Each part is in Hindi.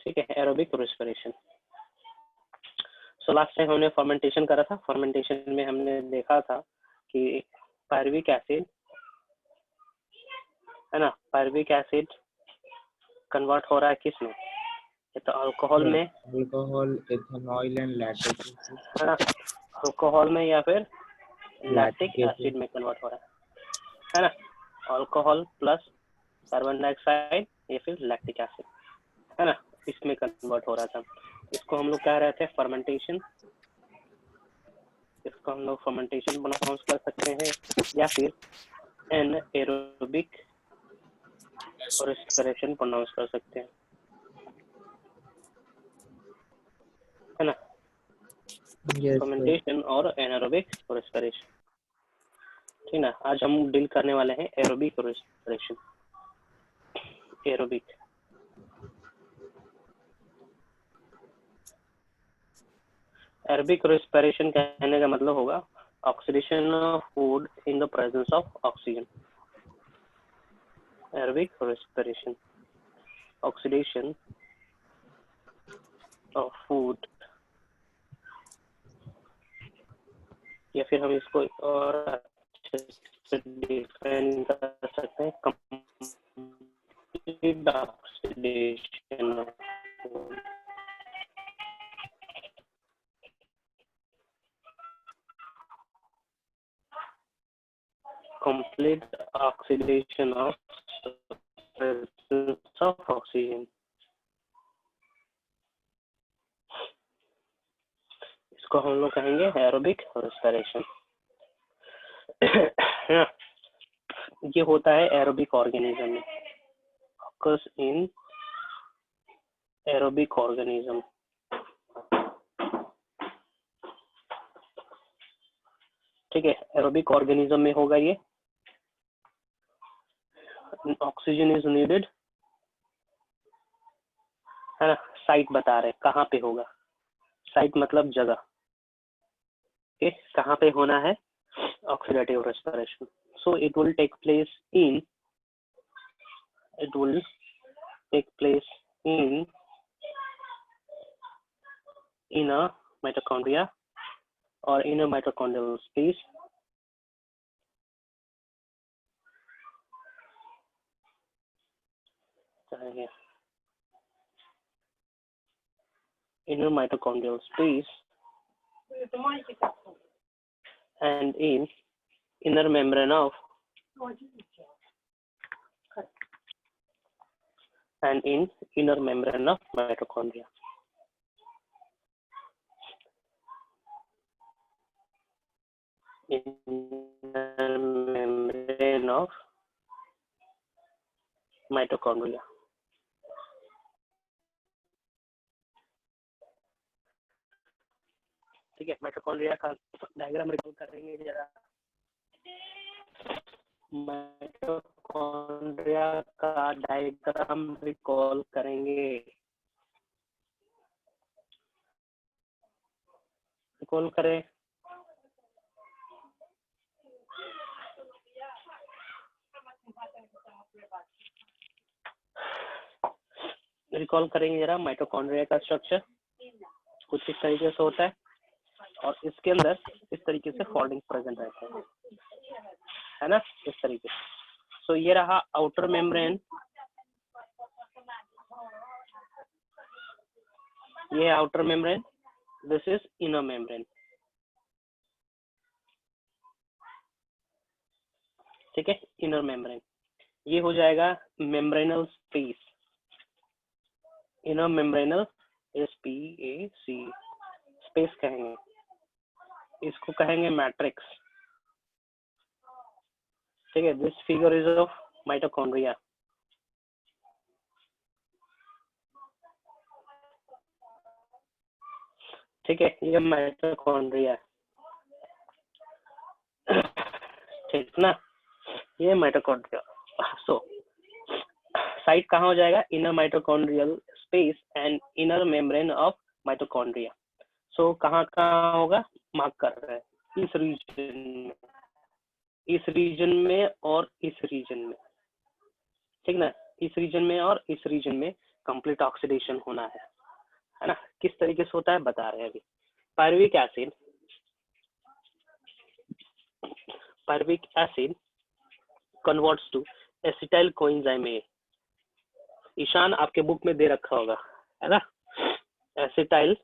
ठीक है, aerobic respiration. So last time हमने फर्मेंटेशन करा था। फर्मेंटेशन में हमने देखा था कि पायरुविक एसिड है ना, पायरुविक एसिड कन्वर्ट हो रहा है किस में, तो अल्कोहल में, alcohol, ethanol and lactic acid, है ना, अल्कोहल में या फिर लैक्टिक लैक्टिक एसिड में कन्वर्ट हो रहा है ना, अल्कोहल प्लस कार्बन डाइऑक्साइड या फिर लैक्टिक एसिड, है ना, इसमें कन्वर्ट हो रहा था। इसको हम लोग कह रहे थे फर्मेंटेशन। इसको हम लोग फर्मेंटेशन प्रोनाउंस कर सकते हैं या फिर एनाएरोबिक रेस्पिरेशन प्रोनाउंस कर सकते हैं, है ना, फर्मेंटेशन और एनाएरोबिक रेस्पिरेशन। ठीक ना, आज हम डील करने वाले हैं aerobic respiration. Aerobic aerobic respiration कहने का मतलब होगा oxidation of food in the presence of oxygen. Aerobic respiration, oxidation of food, या फिर हम इसको और अच्छे से डिफाइन कर सकते हैं, complete oxidation of food. Complete oxidation of presence of oxygen. इसको हम लोग कहेंगे एरोबिक रेस्पिरेशन। ये होता है एरोबिक ऑर्गेनिज्म में, occurs in एरोबिक ऑर्गेनिज्म। ठीक है, एरोबिक ऑर्गेनिज्म में होगा ये। ऑक्सीजन इज नीडेड, है ना, साइट बता रहे कहाँ पे होगा, साइट मतलब जगह, ठीक, कहाँ पे होना है oxidative respiration. So it will take place in, it will take place in a mitochondria or in a mitochondrial space, in a mitochondrial space and in inner membrane of mitochondria. Inner membrane of mitochondria. ठीक है, माइटोकॉन्ड्रिया का डायग्राम रिकॉल करेंगे जरा। माइटोकॉन्ड्रिया का डायग्राम रिकॉल करेंगे, रिकॉल करें। रिकॉल करेंगे जरा माइटोकॉन्ड्रिया का स्ट्रक्चर कुछ इस तरीके से होता है और इसके अंदर इस तरीके से फोल्डिंग प्रेजेंट रहता है ना, इस तरीके से। सो ये रहा आउटर मेम्ब्रेन, ये outer membrane, this is inner membrane. ठीक है, इनर मेम्ब्रेन ये हो जाएगा membranal space, inner membranal SPAC space कहेंगे, इसको कहेंगे मैट्रिक्स। ठीक है, this figure is of mitochondria. ठीक है, ये माइटोकॉन्ड्रिया, ठीक ना, ये माइटोकॉन्ड्रिया। सो साइट कहाँ हो जाएगा, inner mitochondrial space and inner membrane of mitochondria. So कहाँ कहाँ होगा, मार्क कर रहे हैं, इस रीजन में, इस रीजन में और इस रीजन में। ठीक ना, इस रीजन में और इस रीजन में कंप्लीट ऑक्सीडेशन होना है ना। किस तरीके से होता है बता रहे हैं अभी। Pyruvic acid converts to acetyl coenzyme A. Ishaan आपके बुक में दे रखा होगा है ना, एसिटाइल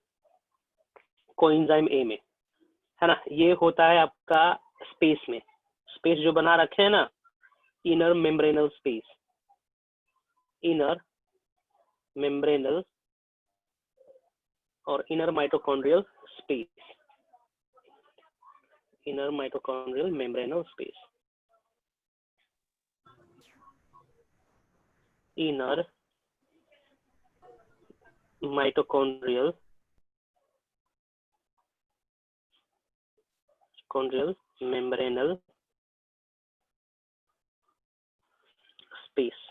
कोएंजाइम ए में, है ना। ये होता है आपका स्पेस में, स्पेस जो बना रखे हैं ना, inner membranal space, inner membranal और inner mitochondrial space, inner mitochondrial membranal space, inner mitochondrial membranal space,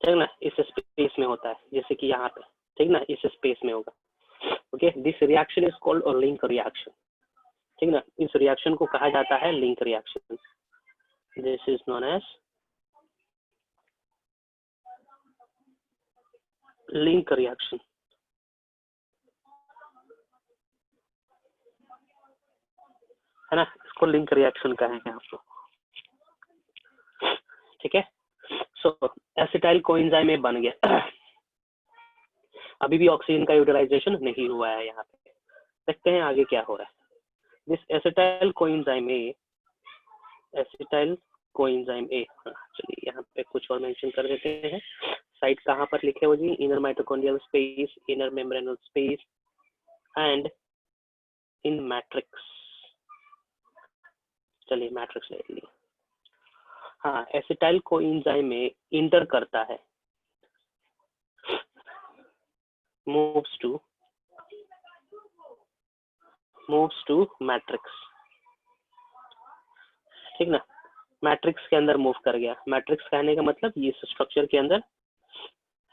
ठीक ना। इस स्पेस में होता है, जैसे कि यहाँ पे, ठीक ना, इस स्पेस में होगा। Okay, this reaction is called और लिंक रिएक्शन, ठीक ना। इस रिएक्शन को कहा जाता है link reaction. This is known as link reaction, है ना। इसको लिंक रिएक्शन कहेंगे आप लोग, ठीक है। सो एसिटाइल कोएंजाइम ए बन गया। अभी भी ऑक्सीजन का यूटिलाइजेशन नहीं हुआ है यहाँ पे, देखते हैं आगे क्या हो रहा है। This acetyl coenzyme A, acetyl coenzyme ए, चलिए यहाँ पे कुछ और मेंशन कर देते हैं। साइट कहाँ पर लिखे हो जी, inner mitochondrial space, inner membranal space and in matrix. चलिए मैट्रिक्स ले लिए। हाँ, एसिटाइल कोएंजाइम में इंटर करता है, मूव्स टू मैट्रिक्स, ठीक ना। मैट्रिक्स के अंदर मूव कर गया। मैट्रिक्स कहने का मतलब ये इस स्ट्रक्चर के अंदर,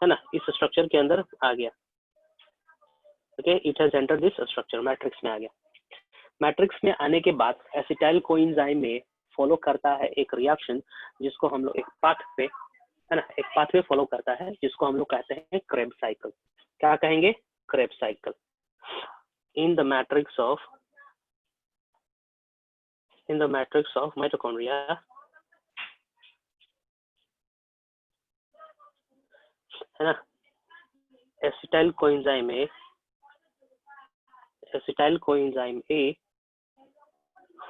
है ना, इस स्ट्रक्चर के अंदर आ गया। Okay, it has entered this structure, matrix में आ गया। मैट्रिक्स में आने के बाद एसिटाइल कोएंजाइम में फॉलो करता है एक रिएक्शन जिसको हम लोग एक पाथवे, है ना, एक पाथवे फॉलो करता है जिसको हम लोग कहते हैं क्रेब्स साइकिल। क्या कहेंगे, Krebs cycle. In the matrix of mitochondria, है ना, acetyl coenzyme A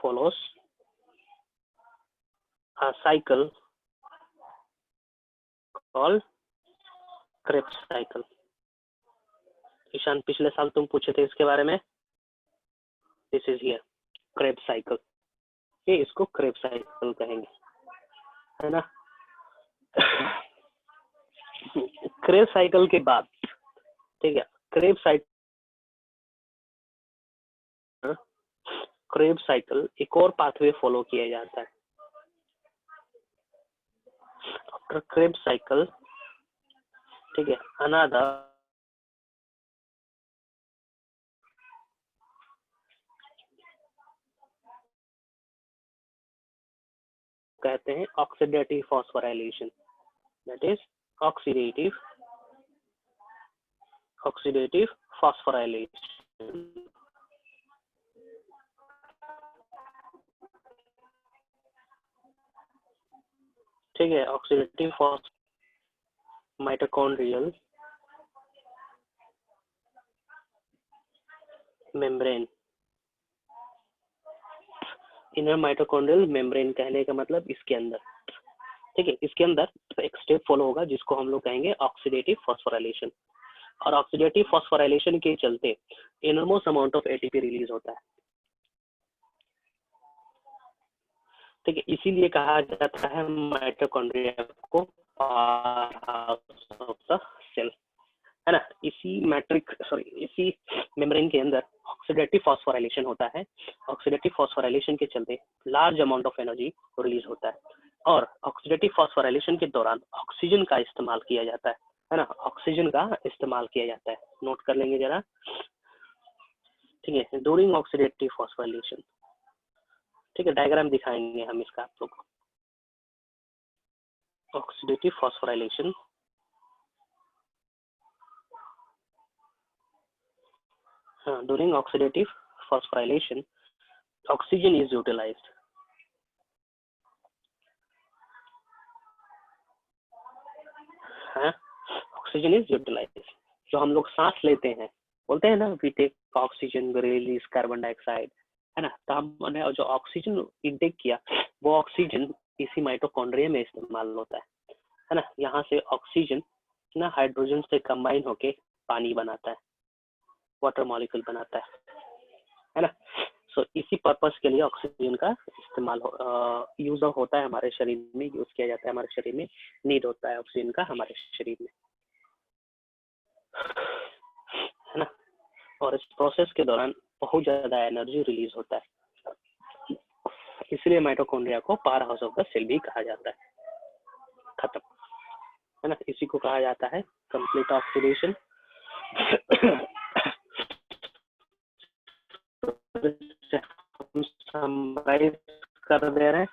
follows a cycle called Krebs cycle। Ishaan पिछले साल तुम पूछे थे इसके बारे में, this is here Krebs cycle। ये इसको Krebs cycle कहेंगे, है ना। Krebs cycle के बाद, ठीक है, Krebs cycle एक और पाथवे फॉलो किया जाता है। आफ्टर Krebs cycle, ठीक है, अनदर कहते हैं oxidative phosphorylation, that is oxidative phosphorylation. ठीक है, oxidative mitochondrial membrane, inner mitochondrial membrane कहने का मतलब इसके अंदर, ठीक है, इसके अंदर एक स्टेप फॉलो होगा जिसको हम लोग कहेंगे ऑक्सीडेटिव फॉस्फोराइलेशन। और ऑक्सीडेटिव फॉस्फोराइलेशन के चलते enormous amount of ATP release होता है, ठीक है। इसीलिए कहा जाता है माइटोकॉन्ड्रिया को powerhouse of the cell, है ना। इसी मेम्ब्रेन के अंदर ऑक्सीडेटिव फॉस्फोराइलेशन होता है। ऑक्सीडेटिव फॉस्फोराइलेशन के चलते large amount of energy release होता है और ऑक्सीडेटिव फॉस्फोराइलेशन के दौरान ऑक्सीजन का इस्तेमाल किया जाता है ना, ऑक्सीजन का इस्तेमाल किया जाता है। नोट कर लेंगे जरा, ठीक है, ड्यूरिंग ऑक्सीडेटिव फॉस्फोराइलेशन, ठीक है, डायग्राम दिखाएंगे हम इसका आप लोग। Oxidative phosphorylation During oxidative phosphorylation, oxygen is utilized. Oxygen is utilize. जो हम लोग सांस लेते हैं, बोलते हैं ना, we take oxygen, we release carbon dioxide, है ना। तो हमने जो ऑक्सीजन इंटेक किया, वो ऑक्सीजन इसी माइटोकॉन्ड्रिया में इस्तेमाल होता है ना। यहाँ से ऑक्सीजन ना हाइड्रोजन से कंबाइन होके पानी बनाता है, वाटर मॉलिक्यूल बनाता है ना। सो इसी पर्पस के लिए ऑक्सीजन का इस्तेमाल यूज होता है हमारे शरीर में, यूज किया जाता है हमारे शरीर में, नीड होता है ऑक्सीजन का हमारे शरीर में, है ना। और इस प्रोसेस के दौरान बहुत ज्यादा एनर्जी रिलीज होता है, इसलिए माइटोकॉन्ड्रिया को powerhouse of the cell भी कहा जाता है। खत्म, है ना। इसी को कहा जाता है कंप्लीट ऑक्सीडेशन। समराइज कर दे रहे हैं,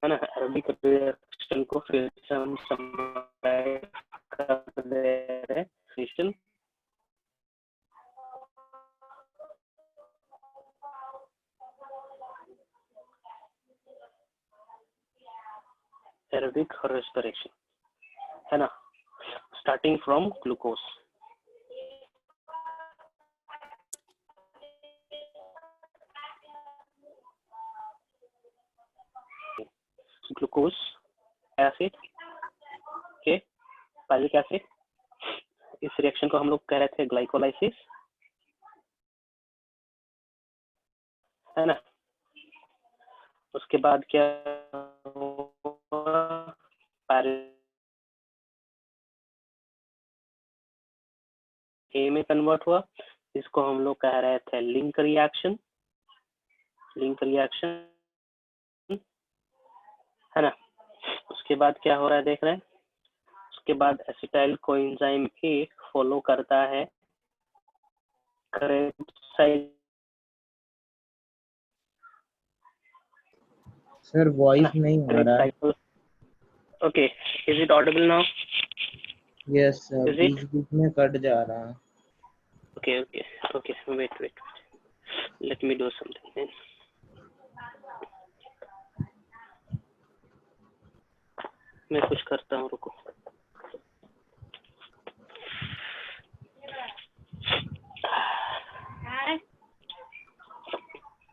है ना, अरबिक रिएक्शन को फिर से हम समराइज कर दे रहे हैं। एरोबिक रेस्पिरेशन, है ना, starting from glucose. Glucose acid के पैलिक एसिड, इस रिएक्शन को हम लोग कह रहे थे ग्लाइकोलाइसिस, है ना। उसके बाद क्या ए में कन्वर्ट हुआ, इसको हम लोग कह रहे थे लिंक रिएक्शन, लिंक रिएक्शन, है ना। उसके बाद क्या हो रहा है देख रहे हैं, उसके बाद एसिटाइल कोएंजाइम ए फॉलो करता है क्रेब्स। सर वॉइस नहीं आ रहा है। Okay, is it audible now? Yes sir, बीच बीच में कट जा रहा है। Okay okay okay, wait wait, let me do something. मैं कुछ करता हूँ, रुको।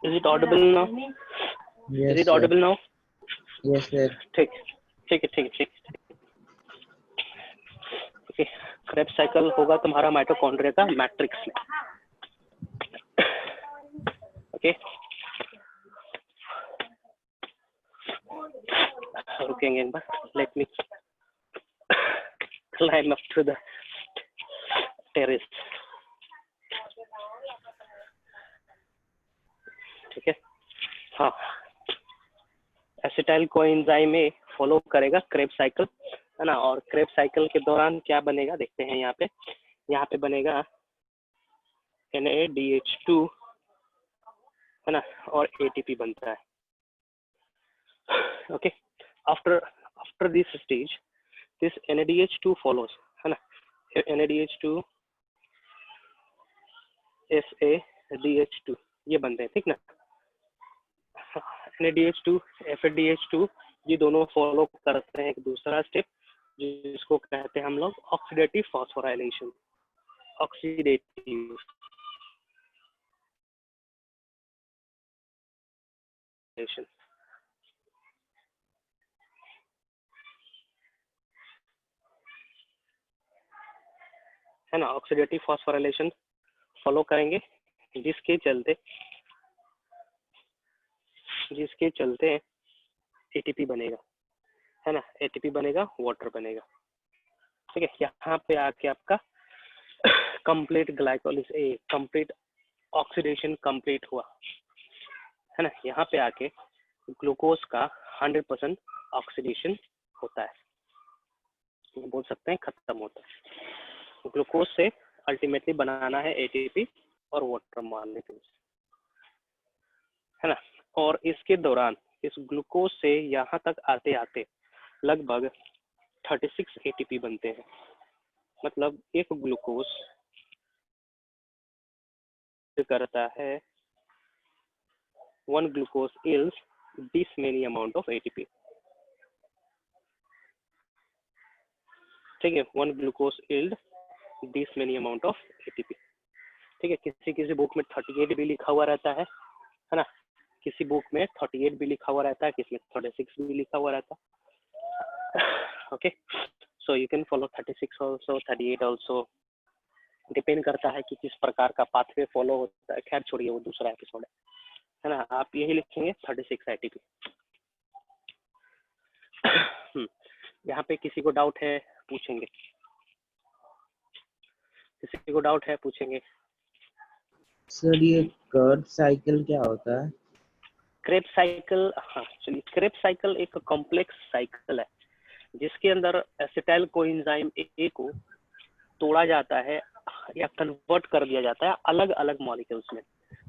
Is it audible now? Yes, Is it sir. audible now? Yes, sir. ठीक ठीक है, ठीक है, ठीक। ओके, क्रेब्स साइकिल होगा तुम्हारा माइटोकॉन्ड्रिया का मैट्रिक्स में। ओके, रुकेंगे एक बार, let me climb up to the terrace. ठीक है, हाँ, एसिटाइल कोएंजाइम ए फॉलो करेगा क्रेब्स साइकिल, है ना। और क्रेब्स साइकिल के दौरान क्या बनेगा देखते हैं। यहाँ पे बनेगा NADH2, है ना, और ATP बनता है। Okay, after this stage this NADH2 follows, है ना। NADH2 FADH2 ये बनते हैं, ठीक ना। NADH2 FADH2 ये दोनों फॉलो करते हैं एक दूसरा स्टेप, जिसको कहते हैं हम लोग ऑक्सीडेटिव फॉस्फोराइलेशन। ऑक्सीडेटिव है ना, ऑक्सीडेटिव फॉस्फोराइलेशन फॉलो करेंगे, जिसके चलते ATP बनेगा, है ना। ATP बनेगा, वाटर बनेगा, ठीक है। यहाँ पे आके आपका complete glycolysis, complete oxidation complete हुआ, है ना। यहाँ पे आके ग्लूकोज का 100% ऑक्सीडेशन होता है, बोल सकते हैं खत्म होता है। ग्लूकोज से अल्टीमेटली बनाना है ATP और वाटर मॉलिक्यूल्स, है ना। और इसके दौरान इस ग्लूकोज से यहाँ तक आते आते लगभग 36 ATP बनते हैं। मतलब एक ग्लूकोज करता है 1 glucose yields this many amount of ATP. ठीक है, 1 glucose yield this many amount of ATP. ठीक है, किसी किसी बुक में 38 भी लिखा हुआ रहता है ना, किसी बुक में 38 भी लिखा हुआ रहता है, किसी में 36 भी लिखा हुआ रहता है. Okay, so you can follow 36 also, 38 also, depend करता है कि किस प्रकार का पाथवे फॉलो होता है. खैर छोड़िए, वो दूसरा एपिसोड है ना. आप यही लिखेंगे 36 ATP. यहाँ पे किसी को डाउट है पूछेंगे, किसी को डाउट है पूछेंगे. सर ये कर्ब साइकिल क्या होता है? क्रेब्स साइकिल, हाँ चलिए, क्रेब्स साइकिल एक कॉम्प्लेक्स साइकिल है जिसके अंदर एसिटाइल कोएंजाइम ए को तोड़ा जाता है या कन्वर्ट कर दिया जाता है अलग अलग मॉलिक्यूल्स में,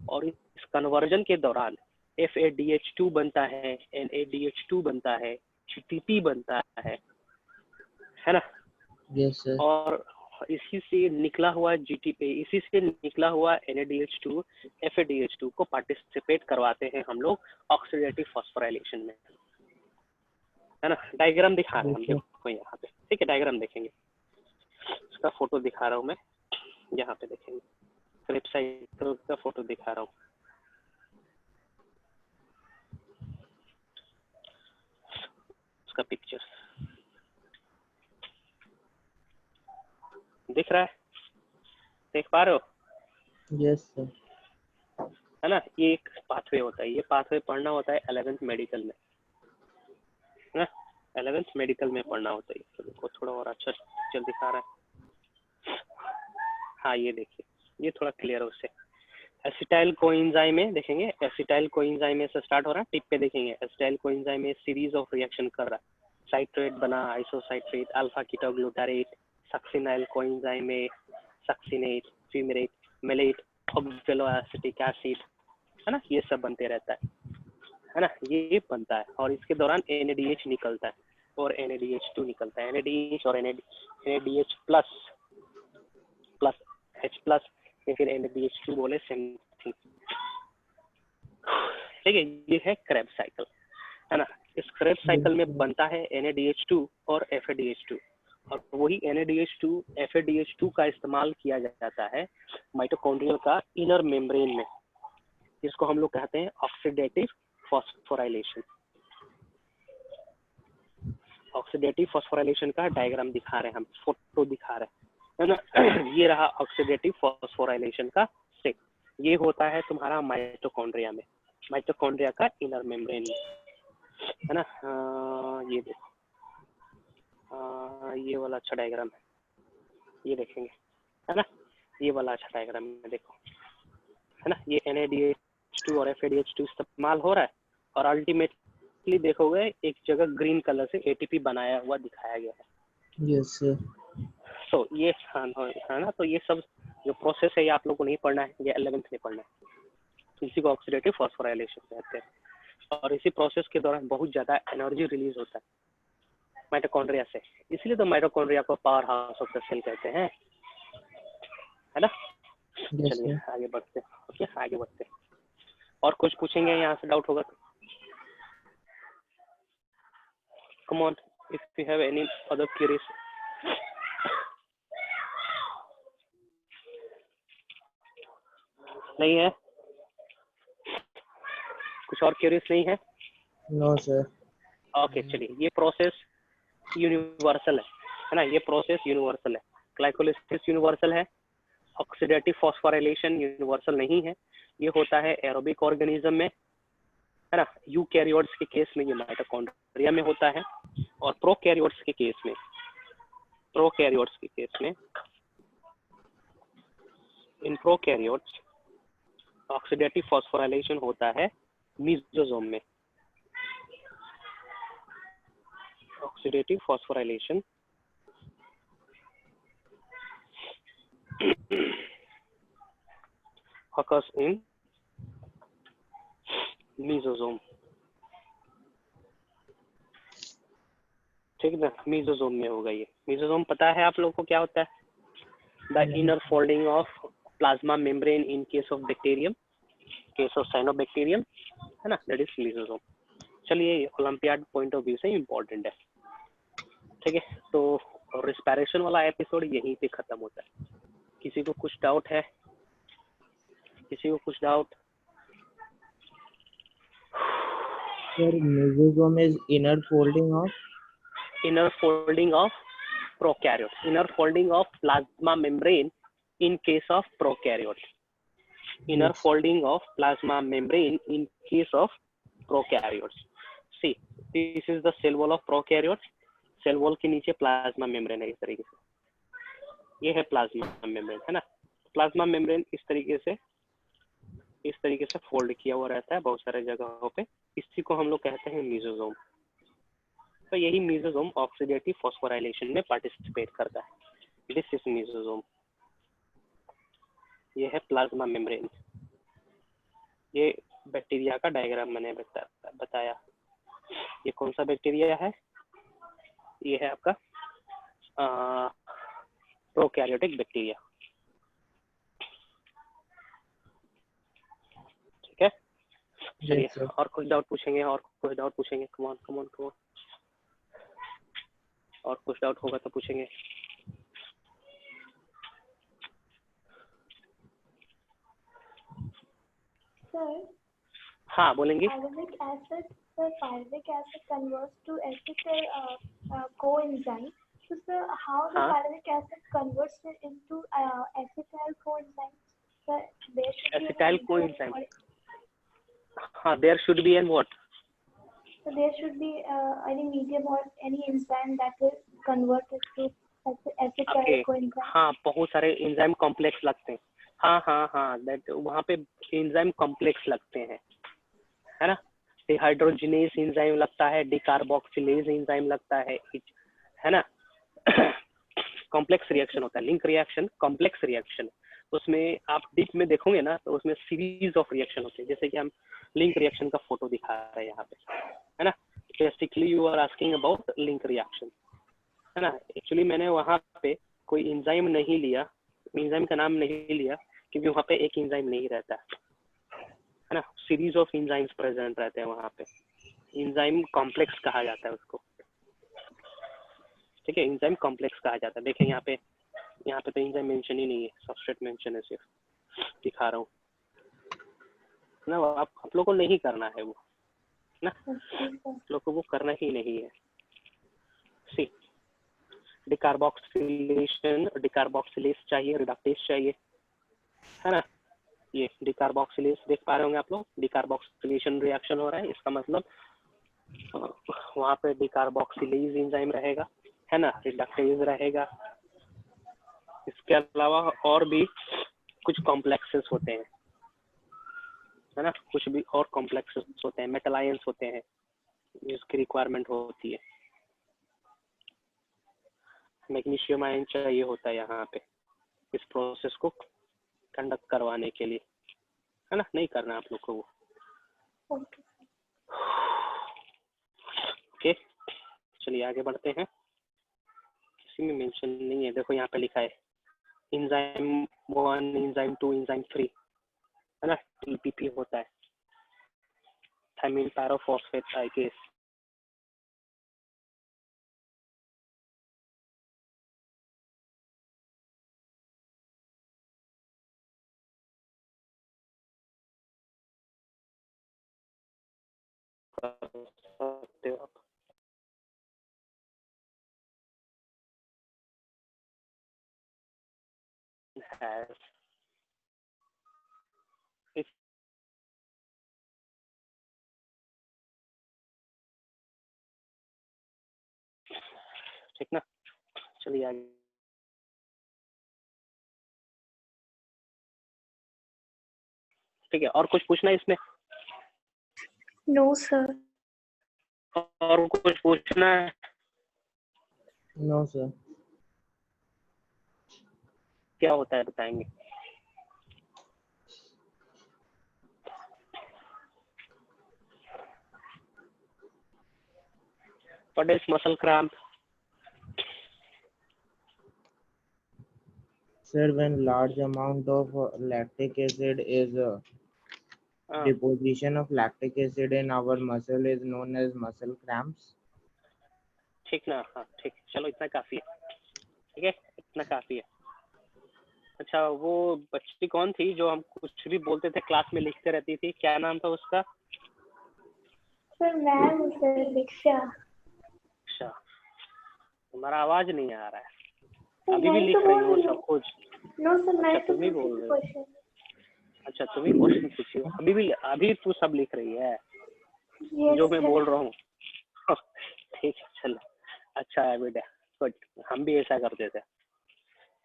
और इस कन्वर्जन के दौरान FADH2 बनता है, NADH2 बनता है, GTP बनता है ना. Yes sir. और इसी से निकला हुआ GTP, इसी से निकला हुआ NADH2 FADH2 को पार्टिसिपेट करवाते हैं हम लोग ऑक्सीडेटिव फॉस्फोराइलेशन में, है ना. डायग्राम दिखा रहे हैं हम देखो यहाँ पे. ठीक है, डायग्राम देखेंगे, इसका फोटो दिखा रहा हूँ मैं, यहाँ पे देखेंगे. क्रेब्स साइकिल का फोटो दिखा रहा हूँ. उसका पिक्चर दिख रहा है, देख पा रहे हो? Yes sir. है ना. ये एक पाथवे होता है, ये पाथवे पढ़ना होता है 11th मेडिकल में, है ना. 11th मेडिकल में पढ़ना होता है. तो देखो थोड़ा और अच्छा पिक्चर दिखा रहा है. हाँ ये देखिए, ये थोड़ा क्लियर है उससे. एसिटाइल कोएंजाइम में देखेंगे, एसिटाइल कोएंजाइम में से स्टार्ट हो रहा है. टिप पे देखेंगे, एसिटाइल कोएंजाइम में सीरीज ऑफ रिएक्शन कर रहा है. साइट्रेट बना, isocitrate, alpha ketoglutarate, succinyl coenzyme में succinate, fumarate, malate, oxaloacetic acid, है ना. ये सब बनते रहता है ना. ये बनता है और इसके दौरान NADH निकलता है और NADH2 निकलता है. NADH और NADH plus plus H plus या फिर NADH2 बोले, सेम थिंग. ठीक है, ये है क्रेब्स साइकिल, है ना. इस क्रेब्स साइकिल में बनता है NADH2 और FADH2, और वही NADH2 FADH2 का इस्तेमाल किया जाता है माइटोकॉन्ड्रियल का इनर मेम्ब्रेन में, जिसको हम लोग कहते हैं ऑक्सीडेटिव फॉस्फोराइलेशन. ऑक्सीडेटिव फॉस्फोराइलेशन का डायग्राम दिखा रहे हैं हम, फोटो दिखा रहे हैं, है ना. ये रहा ऑक्सीडेटिव फॉस्फोराइलेशन का स्टेप. ये होता है तुम्हारा माइटोकॉन्ड्रिया में, माइटोकॉन्ड्रिया का इनर मेम्ब्रेन में, है ना. ये देखो, ये वाला अच्छा डायग्राम है, ये देखेंगे, है ना. ये वाला अच्छा डायग्राम है, देखो, है ना. ये NADH2 और FADH2 इस्तेमाल हो रहा है और अल्टीमेटली देखोगे एक जगह ग्रीन कलर से ATP बनाया हुआ दिखाया गया है. Yes sir. सो ये है ना. तो ये सब जो प्रोसेस है ये आप लोग को नहीं पढ़ना है, ये 11th में पढ़ना है. इसी को ऑक्सीडेटिव फॉस्फोराइलेशन कहते हैं, और इसी प्रोसेस के दौरान बहुत ज्यादा एनर्जी रिलीज होता है माइटोकॉन्ड्रिया से, इसलिए तो माइटोकॉन्ड्रिया को powerhouse of the cell कहते हैं, है ना. चलिए आगे बढ़ते हैं. ओके, आगे बढ़ते हैं. और कुछ पूछेंगे यहाँ से, डाउट होगा तो come on, if you have any other queries. नहीं है, कुछ और क्वेरीज नहीं है? No sir. ओके, चलिए. ये प्रोसेस यूनिवर्सल है ना. ये प्रोसेस यूनिवर्सल है. ग्लाइकोलिसिस यूनिवर्सल है, ऑक्सीडेटिव फॉस्फोराइलेशन यूनिवर्सल नहीं है. ये होता है एरोबिक ऑर्गेनिज्म में, है ना. यूकैरियोट्स के केस में ये माइटोकॉन्ड्रिया में होता है, और प्रोकैरियोट्स के केस में इन प्रोकैरियोट्स ऑक्सीडेटिव फॉस्फोराइलेशन होता है मीसोसोम में. Oxidative phosphorylation occurs in mesosome. ठीक है ना, मीसोसोम में होगा ये. मीसोसोम पता है आप लोगों को क्या होता है? The inner folding of plasma membrane in case of bacterium, case of cyanobacterium, है ना, दैट इज लिसोसोम। चलिए ओलंपियाड पॉइंट ऑफ व्यू से इम्पोर्टेंट है, ठीक है। तो रिस्पायरेशन वाला एपिसोड यहीं पे खत्म होता है। किसी को कुछ डाउट है? किसी को कुछ doubt? Sir, mesosome is inner folding of prokaryote, inner folding of plasma membrane in case of prokaryote, inner yes. folding of plasma membrane in case of prokaryotes. See, this is the cell wall of prokaryotes. Cell wall के नीचे प्लाज्मा मेम्ब्रेन है, इस तरीके से, ये है प्लाज्मा मेम्ब्रेन, है ना। प्लाज्मा मेम्ब्रेन इस तरीके से फोल्ड किया हुआ रहता है बहुत सारे जगहों पे, इसी को हम लोग कहते हैं मेसोसोम। तो यही मेसोसोम ऑक्सीडेटिव फॉस्फोराइलेशन में पार्टिसिपेट करता है, दिस इज मेसोसोम। ये है प्लाज्मा मेम्ब्रेन। ये बैक्टीरिया का डायग्राम मैंने बताया। ये कौन सा बैक्टीरिया है? ये है आपका प्रोकैरियोटिक बैक्टीरिया, ठीक है। चलिए Yes, sir. और कुछ डाउट पूछेंगे? Come on. और कुछ डाउट होगा तो पूछेंगे। Sir, हाँ बोलेंगे। pyruvic acid converts to acetyl coenzyme. So, sir, how the हाँ, pyruvic acid converts it into acetyl coenzyme? Sir, there should be acetyl any coenzyme, हाँ, there should be an what? So there should be any medium or any enzyme that will convert it to acetyl Okay. coenzyme. हाँ, बहुत सारे एंजाइम कॉम्प्लेक्स लगते हैं। हाँ, दैट वहाँ पे एंजाइम कॉम्प्लेक्स लगते हैं, है ना। डिहाइड्रोजिनेज एंजाइम लगता है, डिकार्बोक्सिलेज एंजाइम लगता है ना। कॉम्प्लेक्स रिएक्शन होता है, लिंक रिएक्शन, कॉम्प्लेक्स रिएक्शन। उसमें आप डीप में देखोगे ना तो उसमें सीरीज ऑफ रिएक्शन होते हैं, जैसे कि हम लिंक रिएक्शन का फोटो दिखा रहे हैं यहाँ पे, है ना। Basically you are asking about link reaction, है ना। एक्चुअली मैंने वहाँ पे कोई एंजाइम नहीं लिया, एंजाइम का नाम नहीं लिया, क्योंकि वहाँ पे एक एंजाइम नहीं रहता है ना, सीरीज ऑफ एंजाइम्स प्रेजेंट रहते हैं वहाँ पे। एंजाइम कॉम्प्लेक्स कहा जाता है उसको, ठीक है, एंजाइम कॉम्प्लेक्स कहा जाता है। देखें यहाँ पे तो एंजाइम मेंशन ही नहीं है, सबस्ट्रेट मेंशन है, सिर्फ दिखा रहा हूँ ना। आप लोग को नहीं करना है वो ना, आप लोग को वो करना ही नहीं है। सी डिकार्बोक्सिलेज चाहिए, रिडक्टेज चाहिए, है ना। ये डिकार्बोक्सिलेज देख पा रहे होंगे आप लोग, डिकार्बोक्सिलेशन रिएक्शन हो रहा है, इसका मतलब वहाँ पे डिकार्बोक्सिलेज एंजाइम रहेगा, है ना, रिडक्टेज रहेगा। इसके अलावा और भी कुछ कॉम्प्लेक्सेस होते हैं, है ना, कुछ भी और कॉम्प्लेक्सेस होते हैं, मेटल आयंस होते हैं जिसकी रिक्वायरमेंट होती है। मैग्नीशियम आयन चाहिए होता है यहाँ पे इस प्रोसेस को कंडक्ट करवाने के लिए, है ना। नहीं करना आप लोग को वो, ओके। चलिए आगे बढ़ते हैं। किसी में मेंशन नहीं है, देखो यहाँ पे लिखा है एंजाइम 1, एंजाइम 2, एंजाइम 3, है ना, टीपीपी होता है, थायमिन पैराफॉस्फेट आइगेस। has if ठीक ना। चलिए आगे, ठीक है। और कुछ पूछना है इसमें? No, sir. और कुछ पूछना है? No, sir. क्या होता है बताएंगे? What is muscle cramp? Sir, when large amount of lactic acid is deposition of lactic acid in our muscle is known as muscle cramps. ठीक ना, हाँ ठीक, चलो इतना काफी है, ठीक है, इतना काफी है। अच्छा, वो बच्ची कौन थी जो हम कुछ भी बोलते थे क्लास में लिखते रहती थी, क्या नाम था उसका? सर मैम हूँ सर, दीक्षा। अच्छा, तुम्हारा आवाज नहीं आ रहा है, सर अभी भी मैं लिख तो रही बोल हो रही सब हूँ। कुछ? नो सर, मैं अच्छा तो तुम ही पूछी बोल थी रहे हो, क्वेश्चन। अच्छा तुम ही क्वेश्चन पूछी हो, अभी तू सब लिख रही है यस जो मैं सर। बोल रहा हूँ। ठीक है चलो, अच्छा है बेटा, गुड, हम भी ऐसा करते थे,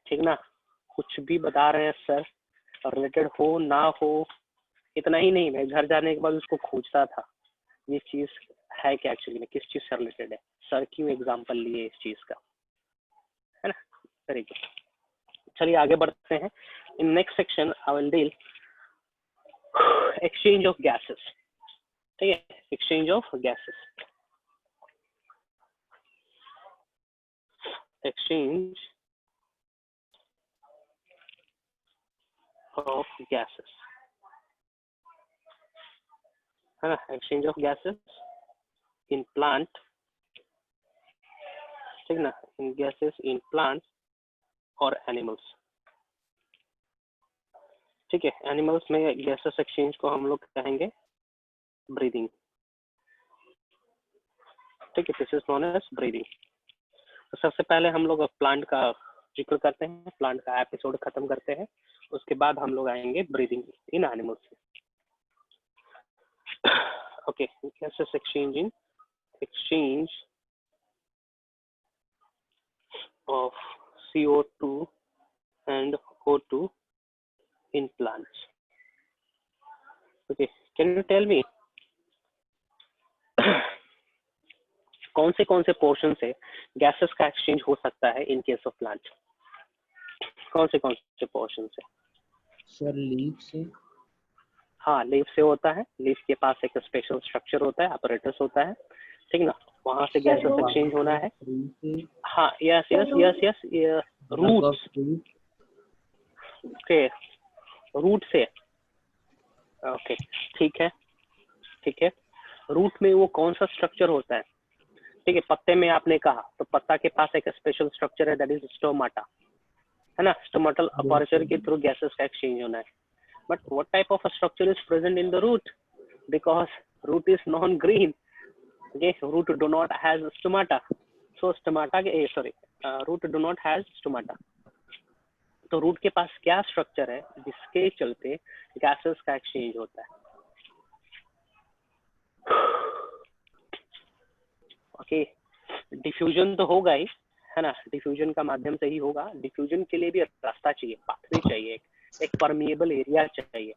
ठीक ना। कुछ भी बता रहे हैं सर, रिलेटेड हो ना हो, इतना ही नहीं, मैं घर जाने के बाद उसको खोजता था ये चीज है क्या, एक्चुअली में किस चीज से रिलेटेड है, सर क्यों एग्जाम्पल लिए इस चीज का, है ना। वेरी गुड, चलिए आगे बढ़ते हैं। In next section I will deal exchange of gases, ठीक है, exchange of gases, exchange of gases, है ना, exchange of gases in plant, ठीक ना, in gases in plants और animals, ठीक है। एनिमल्स में गैसेस एक्सचेंज को हम लोग कहेंगे ब्रीदिंग, ठीक है, this is known as breathing. तो सबसे पहले हम लोग प्लांट का जिक्र करते हैं, प्लांट का एपिसोड खत्म करते हैं, उसके बाद हम लोग आएंगे breathing in animals. Okay, gases exchange in exchange of CO2 and O2 in plants. Okay, can you tell me कौन से पोर्शन से गैसेस का एक्सचेंज हो सकता है इन केस ऑफ प्लांट? कौन से पोर्शन से? सर लीफ से। हाँ, लीफ से होता है, लीफ के पास एक स्पेशल स्ट्रक्चर होता है, अपरेटस होता है, ठीक ना, वहां से गैसेस एक्सचेंज होना है। हाँ, yes yes yes yes, roots के, रूट से, ओके ठीक है, ठीक है। रूट में वो कौन सा स्ट्रक्चर होता है? ठीक है, पत्ते में आपने कहा तो पत्ता के पास एक स्पेशल स्ट्रक्चर है, दैट इज स्टोमाटा, है ना, स्टोमेटल अपर्चर के थ्रू गैसेस का एक्सचेंज होना है। But what type of structure is present in the root? Because root is non green, okay, root do not has stomata, so stomata के sorry root do not has stomata, तो रूट के पास क्या स्ट्रक्चर है जिसके चलते गैसेस का एक्सचेंज होता है? ओके, डिफ्यूजन तो होगा ही, है ना, डिफ्यूजन का माध्यम से ही होगा। डिफ्यूजन के लिए भी रास्ता चाहिए, पाथवे चाहिए, एक परमिएबल एरिया चाहिए,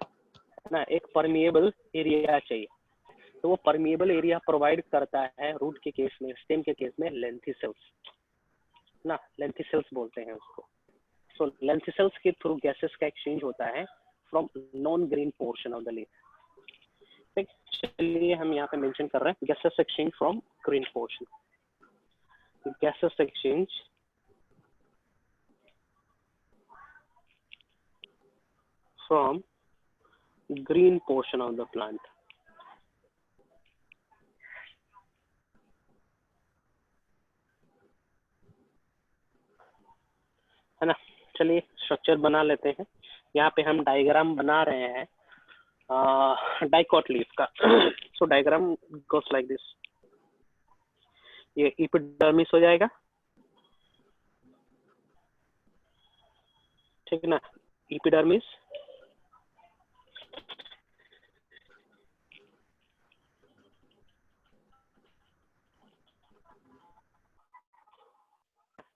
है ना, एक परमिएबल एरिया चाहिए। तो वो परमिएबल एरिया प्रोवाइड करता है रूट के केस में, स्टेम के केस में लेंथिसेल्स, ना, लेंथिसेल्स बोलते हैं उसको। सो लेंथिसेल्स के थ्रू गैसेस का एक्सचेंज होता है from non green portion of the leaf. ठीक, चलिए हम यहाँ पे मेंशन कर रहे हैं gases exchange from green portion, gases exchange from green portion of the plant, है ना। चलिए स्ट्रक्चर बना लेते हैं, यहाँ पे हम डायग्राम बना रहे हैं डाइकोट लीफ का। सो डायग्राम गोस लाइक दिस, ये एपिडर्मिस हो जाएगा, ठीक है ना, एपिडर्मिस,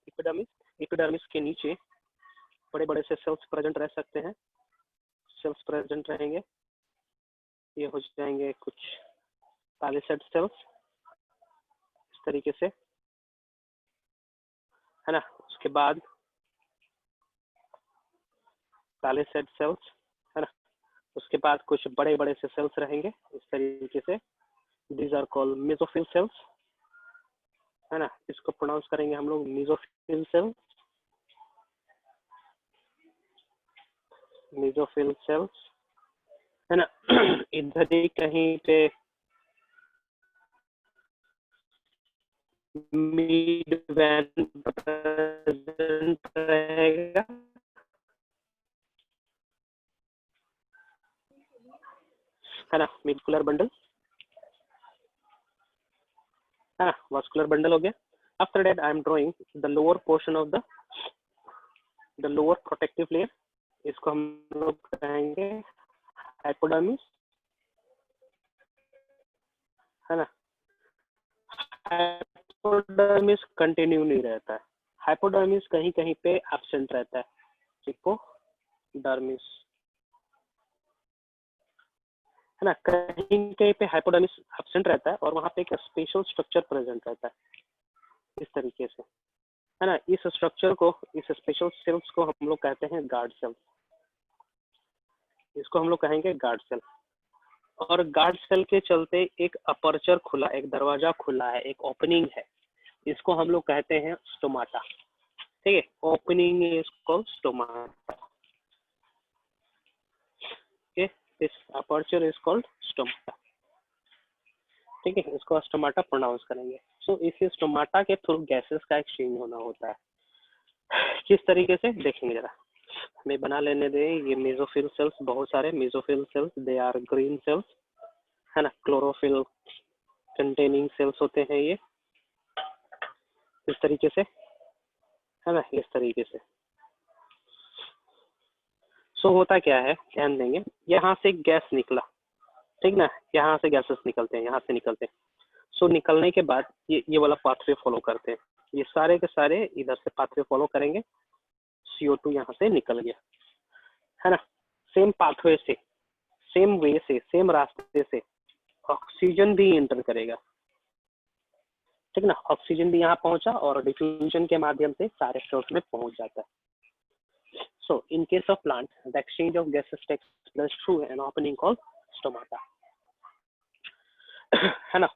एपिडर्मिस, एपिडर्मिस के नीचे बड़े बड़े से सेल्स प्रेजेंट रह सकते हैं, सेल्स प्रेजेंट रहेंगे, ये हो जाएंगे कुछ पैलिसेड सेल्स इस तरीके से, है ना। उसके बाद पैलिसेड सेल्स, है ना, उसके बाद कुछ बड़े बड़े से सेल्स रहेंगे इस तरीके से, these are called mesophyll cells, है ना, इसको प्रोनाउंस करेंगे हम लोग मेसोफिल सेल, मेसोफिल सेल्स, है ना। इधर ही कहीं पे मिड वैन प्रेजेंट रहेगा, है ना, मिडकुलर बंडल, है ना, वास्कुलर बंडल हो गया। After that I am drawing the lower portion of the lower protective layer, इसको हम लोग कहेंगे हाइपोडर्मिस, है ना। हाइपोडर्मिस कंटिन्यू नहीं रहता है, हाइपोडर्मिस कहीं कहीं पे एब्सेंट रहता है, हिपोडर्मिस, है ना, कहीं कहीं पे हाइपोडर्मिस एब्सेंट रहता है और वहां पे एक स्पेशल स्ट्रक्चर प्रेजेंट रहता है इस तरीके से, है ना। इस स्ट्रक्चर को, इस स्पेशल सेल्स को हम लोग कहते हैं गार्ड सेल, इसको हम लोग कहेंगे गार्ड सेल। और गार्ड सेल के चलते एक अपर्चर खुला, एक दरवाजा खुला है, एक ओपनिंग है, इसको हम लोग कहते हैं स्टोमाटा, ठीक है। Opening is called stomata, okay, this aperture is called stomata, ठीक है, इसको स्टोमाटा प्रोनाउंस करेंगे। सो इस स्टोमाटा के थ्रू गैसेस का एक्सचेंज होना होता है, किस तरीके से देखेंगे जरा, हमें बना लेने दे। ये मेसोफिल सेल्स, बहुत सारे mesophyll cells, they are green cells, है ना, क्लोरोफिल कंटेनिंग सेल्स होते हैं ये, इस तरीके से, है ना, इस तरीके से। सो होता क्या है, ध्यान देंगे, यहाँ से गैस निकला, ठीक ना, यहाँ से गैसेस निकलते हैं, यहाँ से निकलते हैं। सो निकलने के बाद ये वाला पाथवे फॉलो करते हैं, ये सारे के सारे इधर से पाथवे फॉलो करेंगे, CO2 यहाँ से निकल गया, है ना। सेम पाथवे से, सेम वे से, सेम रास्ते से ऑक्सीजन भी एंटर करेगा, ठीक ना, ऑक्सीजन भी यहाँ पहुंचा और डिफ्यूजन के माध्यम से सारे सेल्स में पहुंच जाता है। So in case of plant, the exchange of gases takes place through an opening called stomata, है ना।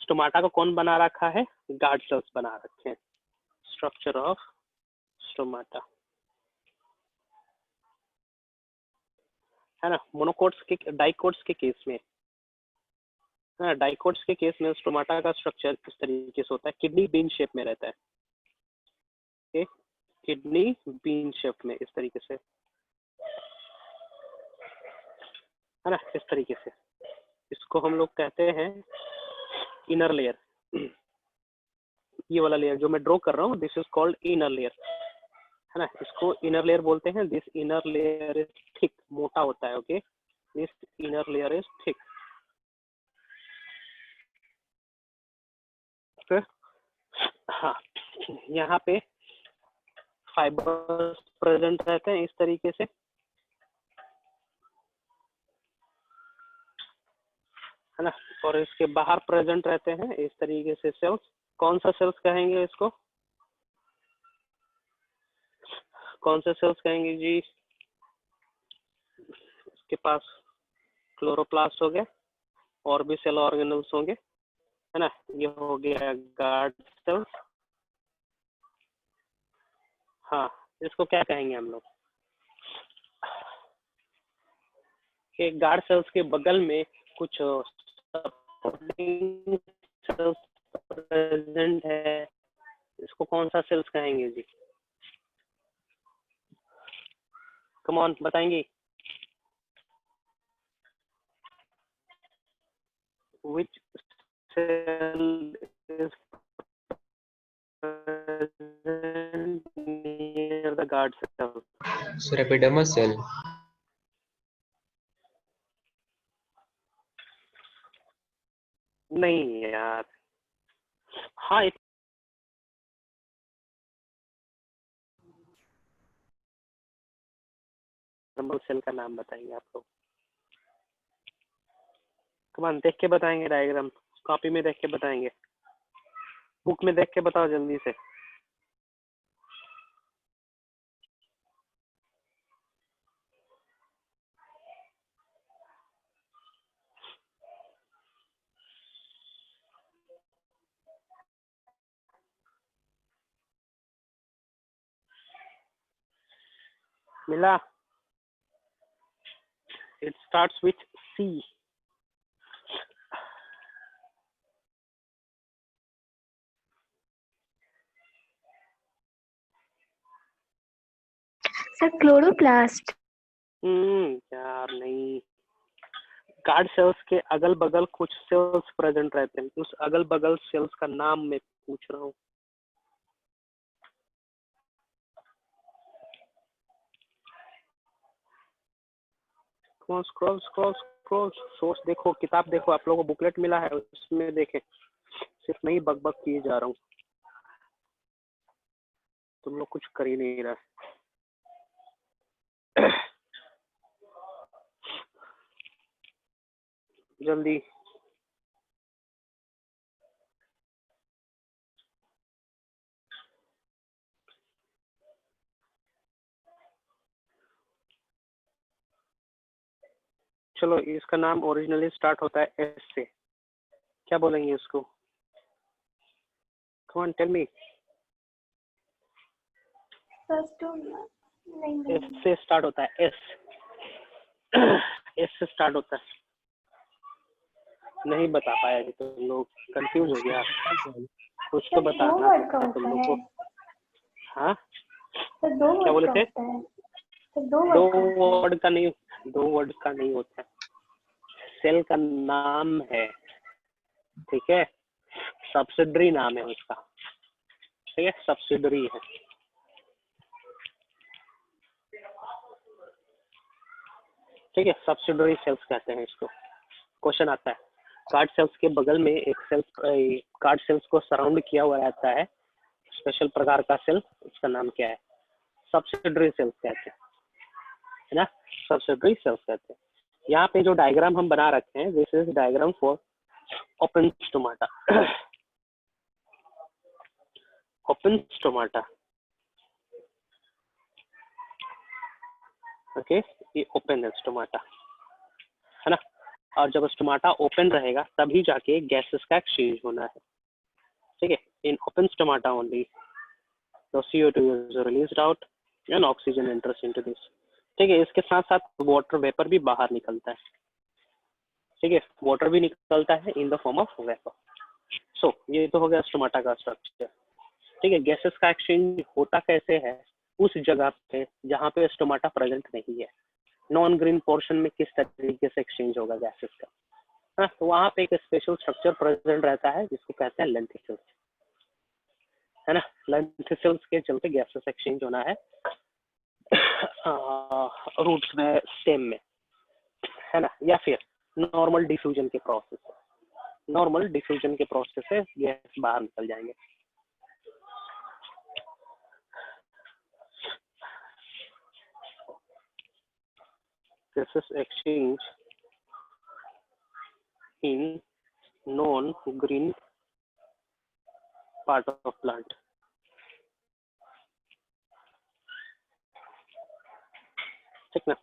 स्टोमाटा को कौन बना रखा है, गार्ड सेल्स बना रखे हैं। स्ट्रक्चर ऑफ स्टोमाटा, है ना। मोनोकोट्स के, डाइकोट्स के केस में, है ना, डाइकोट्स के केस में स्टोमाटा का स्ट्रक्चर इस तरीके से होता है, किडनी बीन शेप में रहता है, ओके, किडनी बीन शेप में, इस तरीके से, है ना, इस तरीके से। इसको हम लोग कहते हैं इनर लेयर, ये वाला लेयर जो मैं ड्रॉ कर रहा हूँ, this is called inner layer, है ना, इसको इनर लेयर बोलते हैं। This inner layer is thick, मोटा होता है, okay, this inner layer is thick, हाँ। यहाँ पे फाइबर्स प्रेजेंट रहते हैं इस तरीके से, है ना, और इसके बाहर प्रेजेंट रहते हैं इस तरीके से सेल्स। कौन सा सेल्स कहेंगे इसको, कौन से सेल्स कहेंगे जी, इसके पास क्लोरोप्लास्ट हो गया, और भी सेल ऑर्गेनल्स होंगे, है ना। ये हो गया गार्ड सेल्स, हाँ, इसको क्या कहेंगे हम लोग, कि गार्ड सेल्स के बगल में कुछ सपोर्टिंग सेल्स प्रेजेंट है, इसको कौन सा सेल्स कहेंगे जी, कम ऑन बताएंगे, which cell is present near the guard cell? Sir, epidermis cell. नहीं यार, हाँ, एपिडर्मल सेल का नाम बताएंगे आप लोग, कमान देख के बताएंगे, डायग्राम कॉपी में देख के बताएंगे, बुक में देख के बताओ जल्दी से। मिला? It starts with C. Sir, chloroplast. यार नहीं, गार्ड सेल्स के अगल बगल कुछ सेल्स प्रेजेंट रहते हैं, उस अगल बगल सेल्स का नाम मैं पूछ रहा हूँ। स्क्रॉल स्क्रॉल स्क्रॉल, सोर्स देखो, किताब देखो, आप लोगों को बुकलेट मिला है उसमें देखें, सिर्फ नहीं बकबक किए जा रहा हूँ, तुम लोग कुछ कर ही नहीं रहा। जल्दी चलो, इसका नाम ओरिजिनली स्टार्ट होता है एस से, क्या बोलेंगे इसको? Come on tell me. First नहीं एस से स्टार्ट होता है, एस एस से स्टार्ट होता है। नहीं बता पाया कि तुम लोग, कंफ्यूज हो गया, कुछ तो सर, 2 बताना वर्ड का था तुम होता लोग है। को। हाँ, सर, 2 क्या बोले वर्ड का थे? होता है। सर, 2 दो वर्ड का होता है। वर्ड का नहीं, 2 वर्ड का नहीं होता है, सेल का नाम है, ठीक है, सब्सिडरी नाम है उसका, ठीक है, सब्सिडरी है। ठीक है, सब्सिडरी सेल्स कहते हैं इसको। क्वेश्चन आता है, कार्ड सेल्स के बगल में एक सेल, कार्ड सेल्स को सराउंड किया हुआ रहता है स्पेशल प्रकार का सेल, उसका नाम क्या है? सब्सिडरी सेल्स कहते हैं, है ना, सब्सिडरी सेल्स कहते हैं। यहाँ पे जो डायग्राम हम बना रखे हैं, this is diagram for open stomata. Open stomata, okay, ये ओपन है स्टोमाटा, है ना, और जब स्टोमाटा ओपन रहेगा तभी जाके गैसेस का एक्सचेंज होना है, ठीक है। In open stomata only the CO2 is released out and oxygen enters into this, ठीक है। इसके साथ साथ वाटर वेपर भी बाहर निकलता है, ठीक है, वाटर भी निकलता है in the form of vapour. So ये तो हो गया स्टोमाटा का स्ट्रक्चर, ठीक है। गैसेस का एक्सचेंज होता कैसे है? उस जगह पे जहाँ पे स्टोमाटा प्रेजेंट नहीं है, नॉन ग्रीन पोर्शन में किस तरीके से एक्सचेंज होगा गैसेस का? हाँ, तो वहाँ पे एक स्पेशल स्ट्रक्चर प्रेजेंट रहता है जिसको कहते हैं लेंथिकल्स, है ना। लेंथिकल्स के चलते गैसेस एक्सचेंज होना है रूट्स में, स्टेम में, है ना, या फिर नॉर्मल डिफ्यूजन के प्रोसेस से, नॉर्मल डिफ्यूजन के प्रोसेस से गैस बाहर निकल जाएंगे। Gases exchange in non-green part of plant, ठीक ना,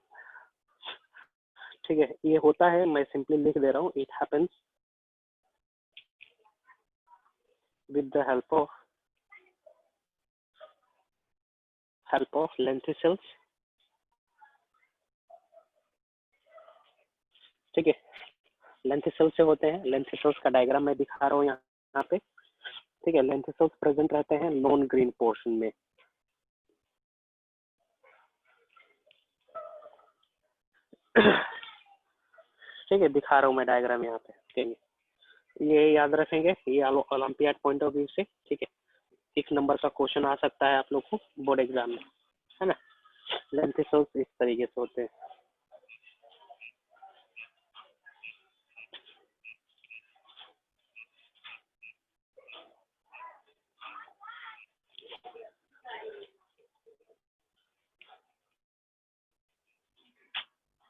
ठीक है। ये होता है, मैं सिंपली लिख दे रहा हूँ, it happens with the help of lenticels, ठीक है। लेंथिसल्स से होते हैं, लेंथिसल्स का डायग्राम मैं दिखा रहा हूँ यहाँ पे, ठीक है। लेंथिसल्स प्रेजेंट रहते हैं नॉन ग्रीन पोर्शन में, ठीक है, दिखा रहा हूँ मैं डायग्राम यहाँ पे, ठीक है। ये याद रखेंगे, ये ओलंपियाड पॉइंट ऑफ व्यू से, ठीक है, 1 नंबर का क्वेश्चन आ सकता है आप लोग को बोर्ड एग्जाम में, है ना। लेंथिसल्स इस तरीके से होते हैं।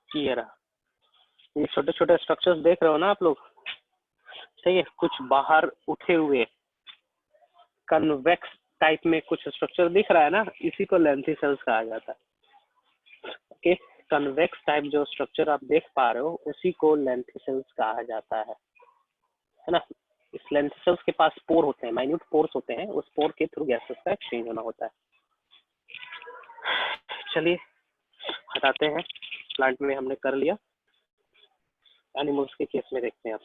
ये रहा, ये छोटे छोटे स्ट्रक्चर्स देख रहे हो ना आप लोग, ठीक है, कुछ बाहर उठे हुए कन्वेक्स टाइप में कुछ स्ट्रक्चर दिख रहा है ना, इसी को लेंथिसल्स कहा जाता है, ओके। कन्वेक्स टाइप जो स्ट्रक्चर आप देख पा रहे हो उसी को लेंथिसल्स कहा जाता है ना। इस लेंथिसल्स के पास पोर होते हैं, माइन्यूट पोर्स होते हैं, उस पोर के थ्रू गैसेस का एक्सचेंज होना होता है। चलिए हटाते हैं, प्लांट में हमने कर लिया, एनिमल्स के केस में देखते हैं आप।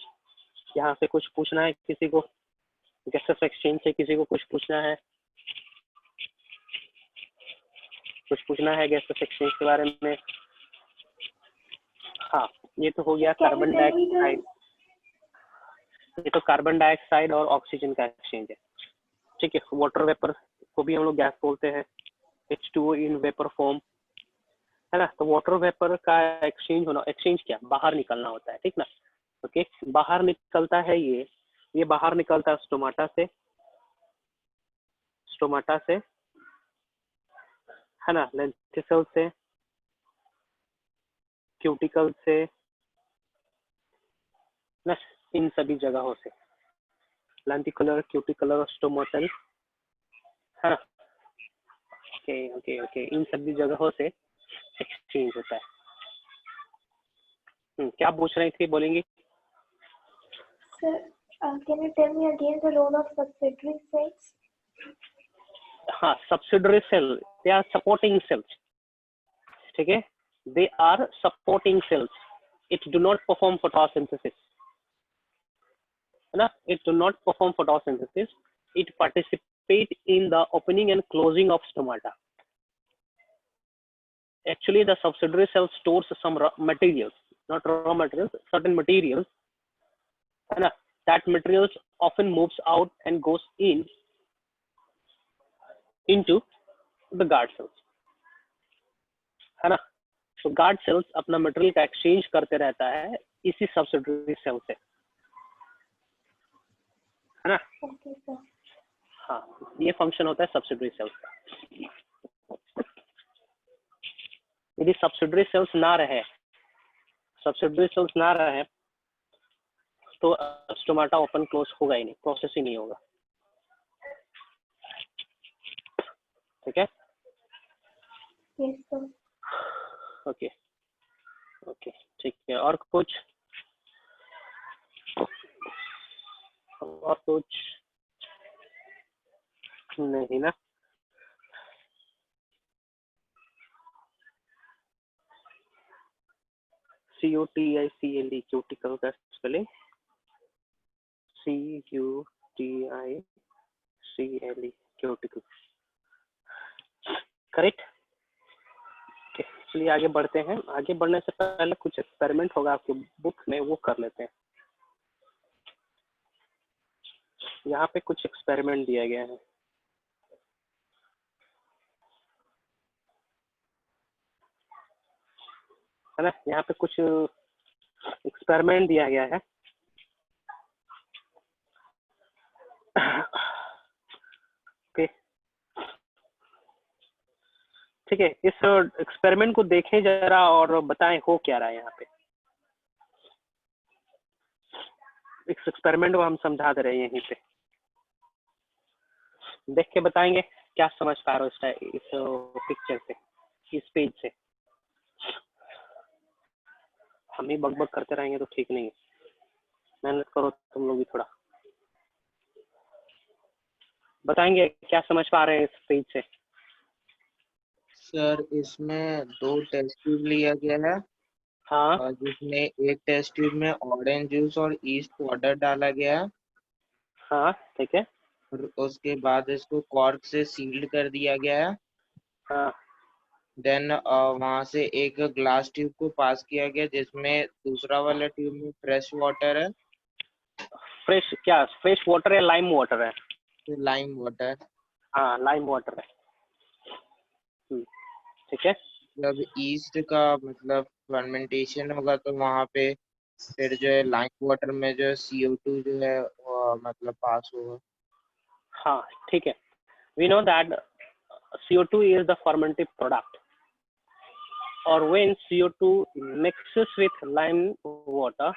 यहाँ से कुछ पूछना है किसी को, गैसेस एक्सचेंज से किसी को कुछ पूछना है, कुछ पूछना है गैसेस एक्सचेंज के बारे में? हाँ, ये तो हो गया कार्बन डाइऑक्साइड, ये तो कार्बन डाइऑक्साइड और ऑक्सीजन का एक्सचेंज है, ठीक है। वाटर वेपर को भी हम लोग गैस बोलते हैं, H2O इन वेपर फॉर्म, है ना। तो वाटर वेपर का एक्सचेंज होना, एक्सचेंज क्या, बाहर निकलना होता है, ठीक ना। ओके, बाहर निकलता है ये बाहर निकलता है स्टोमाटा से, है ना, लेंटिकल से, क्यूटिकल से ना, इन सभी जगहों से, लेंटिकुलर, क्यूटिकुलर और स्टोमेटल, है ना। ओके ओके ओके, इन सभी जगहों से एक्सचेंज होता है। क्या पूछ रही थी, बोलेंगी? Sir, can you tell me again the role of subsidiary cells? हाँ, subsidiary cell, they are supporting cells, ठीक है, they are supporting cells, it do not perform photosynthesis, है ना, it do not perform photosynthesis, it participate in the opening and closing of stomata. Actually the subsidiary cell stores some raw materials, not raw materials, certain materials, है ना, that materials often moves out and goes into the guard cells, है ना। तो गार्ड सेल्स अपना मटेरियल का एक्सचेंज करते रहता है इसी सब्सिडरी सेल से, है ना। Okay, sir. हाँ, ये फंक्शन होता है सब्सिडरी सेल्स का। यदि सब्सिडरी सेल्स ना रहे तो स्टोमाटा ओपन क्लोज होगा ही नहीं, प्रोसेस ही नहीं होगा, ठीक है। Yes, sir. ओके ओके, ठीक है। और कुछ नहीं ना। CUTICLE, क्यूटिकल का स्पेलिंग CUTICLE, क्यूटिकल, करेक्ट। चलिए आगे बढ़ते हैं। आगे बढ़ने से पहले कुछ एक्सपेरिमेंट होगा आपके बुक में, वो कर लेते हैं। यहाँ पे कुछ एक्सपेरिमेंट दिया गया है ना, यहाँ पे कुछ एक्सपेरिमेंट दिया गया है। ओके, ठीक है, इस एक्सपेरिमेंट को देखें जरा और बताएं हो क्या रहा है यहाँ पे। इस एक्सपेरिमेंट को हम समझा दे रहे हैं यहीं पे, देख के बताएंगे क्या समझ पा रहे हो इस पिक्चर से, इस पेज से। हम ही बकबक करते रहेंगे तो ठीक नहीं है, मेहनत करो तुम लोग भी थोड़ा। बताएंगे क्या समझ पा रहे हैं इस पेज से। सर इसमें 2 टेस्ट ट्यूब लिया गया है, हाँ और जिसमें एक टेस्ट ट्यूब में ऑरेंज जूस और ईस्ट पाउडर डाला गया है, हाँ, ठीक है, और उसके बाद इसको कॉर्क से सील्ड कर दिया गया है। हाँ देन वहां से एक ग्लास ट्यूब को पास किया गया, जिसमें दूसरा वाला ट्यूब में फ्रेश वाटर है, फ्रेश, क्या फ्रेश वाटर है, लाइम वाटर है? Lime water. हाँ, लाइम वाटर है, ठीक है। जब ईस्ट का मतलब फर्मेंटेशन होगा तो वहां पे फिर जो है लाइम वाटर में जो CO2 जो है वो मतलब पास होगा। हाँ, ठीक है। We know that CO2 is the fermented product, or when CO2 mixes with lime water,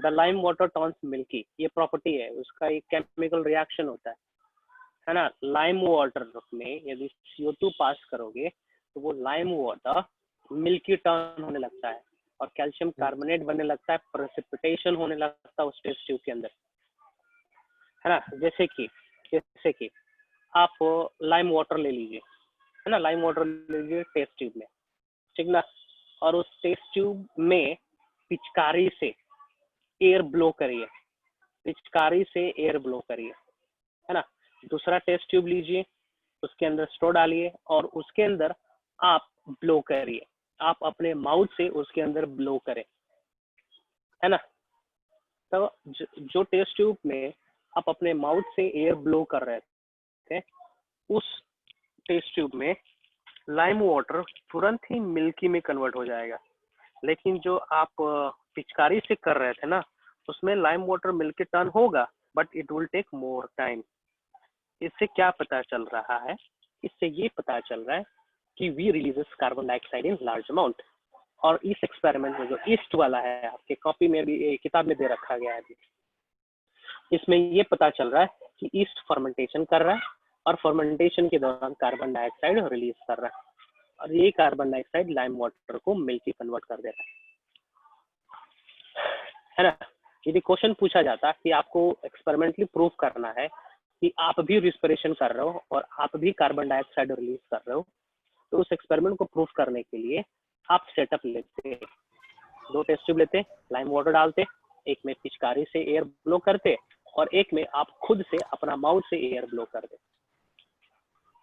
the lime water turns milky. ये प्रॉपर्टी है उसका, एक केमिकल रिएक्शन होता है ना। लाइम वाटर में यदि CO2 पास करोगे तो वो लाइम वाटर मिल्की टर्न होने लगता है और कैल्शियम कार्बोनेट बनने लगता है, प्रेसिपिटेशन होने लगता है उस टेस्ट ट्यूब के अंदर, है ना। जैसे कि आप लाइम वाटर ले लीजिए, है ना, लाइम वाटर ले लीजिए टेस्ट ट्यूब में, ठीक ना। और उस टेस्ट ट्यूब में पिचकारी से एयर ब्लो करिए, पिचकारी से एयर ब्लो करिए, है ना। दूसरा टेस्ट ट्यूब लीजिए, उसके अंदर स्ट्रॉ डालिए और उसके अंदर आप ब्लो करिए, आप अपने माउथ से उसके अंदर ब्लो करें, है ना। तो जो टेस्ट ट्यूब में आप अपने माउथ से एयर ब्लो कर रहे थे, उस टेस्ट ट्यूब में लाइम वाटर तुरंत ही मिल्की में कन्वर्ट हो जाएगा। लेकिन जो आप पिचकारी से कर रहे थे ना, उसमें लाइम वाटर मिल्की टर्न होगा, but it will take more time. इससे क्या पता चल रहा है? इससे ये पता चल रहा है कि we releases carbon dioxide in large amount. और इस एक्सपेरिमेंट में जो ईस्ट वाला है, आपके कॉपी में भी, किताब में दे रखा गया है, इसमें ये पता चल रहा है कि ईस्ट फर्मेंटेशन कर रहा है और फर्मेंटेशन के दौरान कार्बन डाइऑक्साइड रिलीज कर रहा है, और ये कार्बन डाइऑक्साइड लाइम वाटर को मिल्की कन्वर्ट कर दे रहा है ना। यदि क्वेश्चन पूछा जाता कि आपको एक्सपेरिमेंटली प्रूव करना है कि आप भी रिस्पिरेशन कर रहे हो और आप भी कार्बन डाइऑक्साइड रिलीज कर रहे हो, तो उस एक्सपेरिमेंट को प्रूव करने के लिए आप सेटअप लेते, 2 टेस्ट ट्यूब लेते, लाइम वाटर डालते, एक में पिचकारी से एयर ब्लो करते और एक में आप खुद से अपना माउथ से एयर ब्लो करते,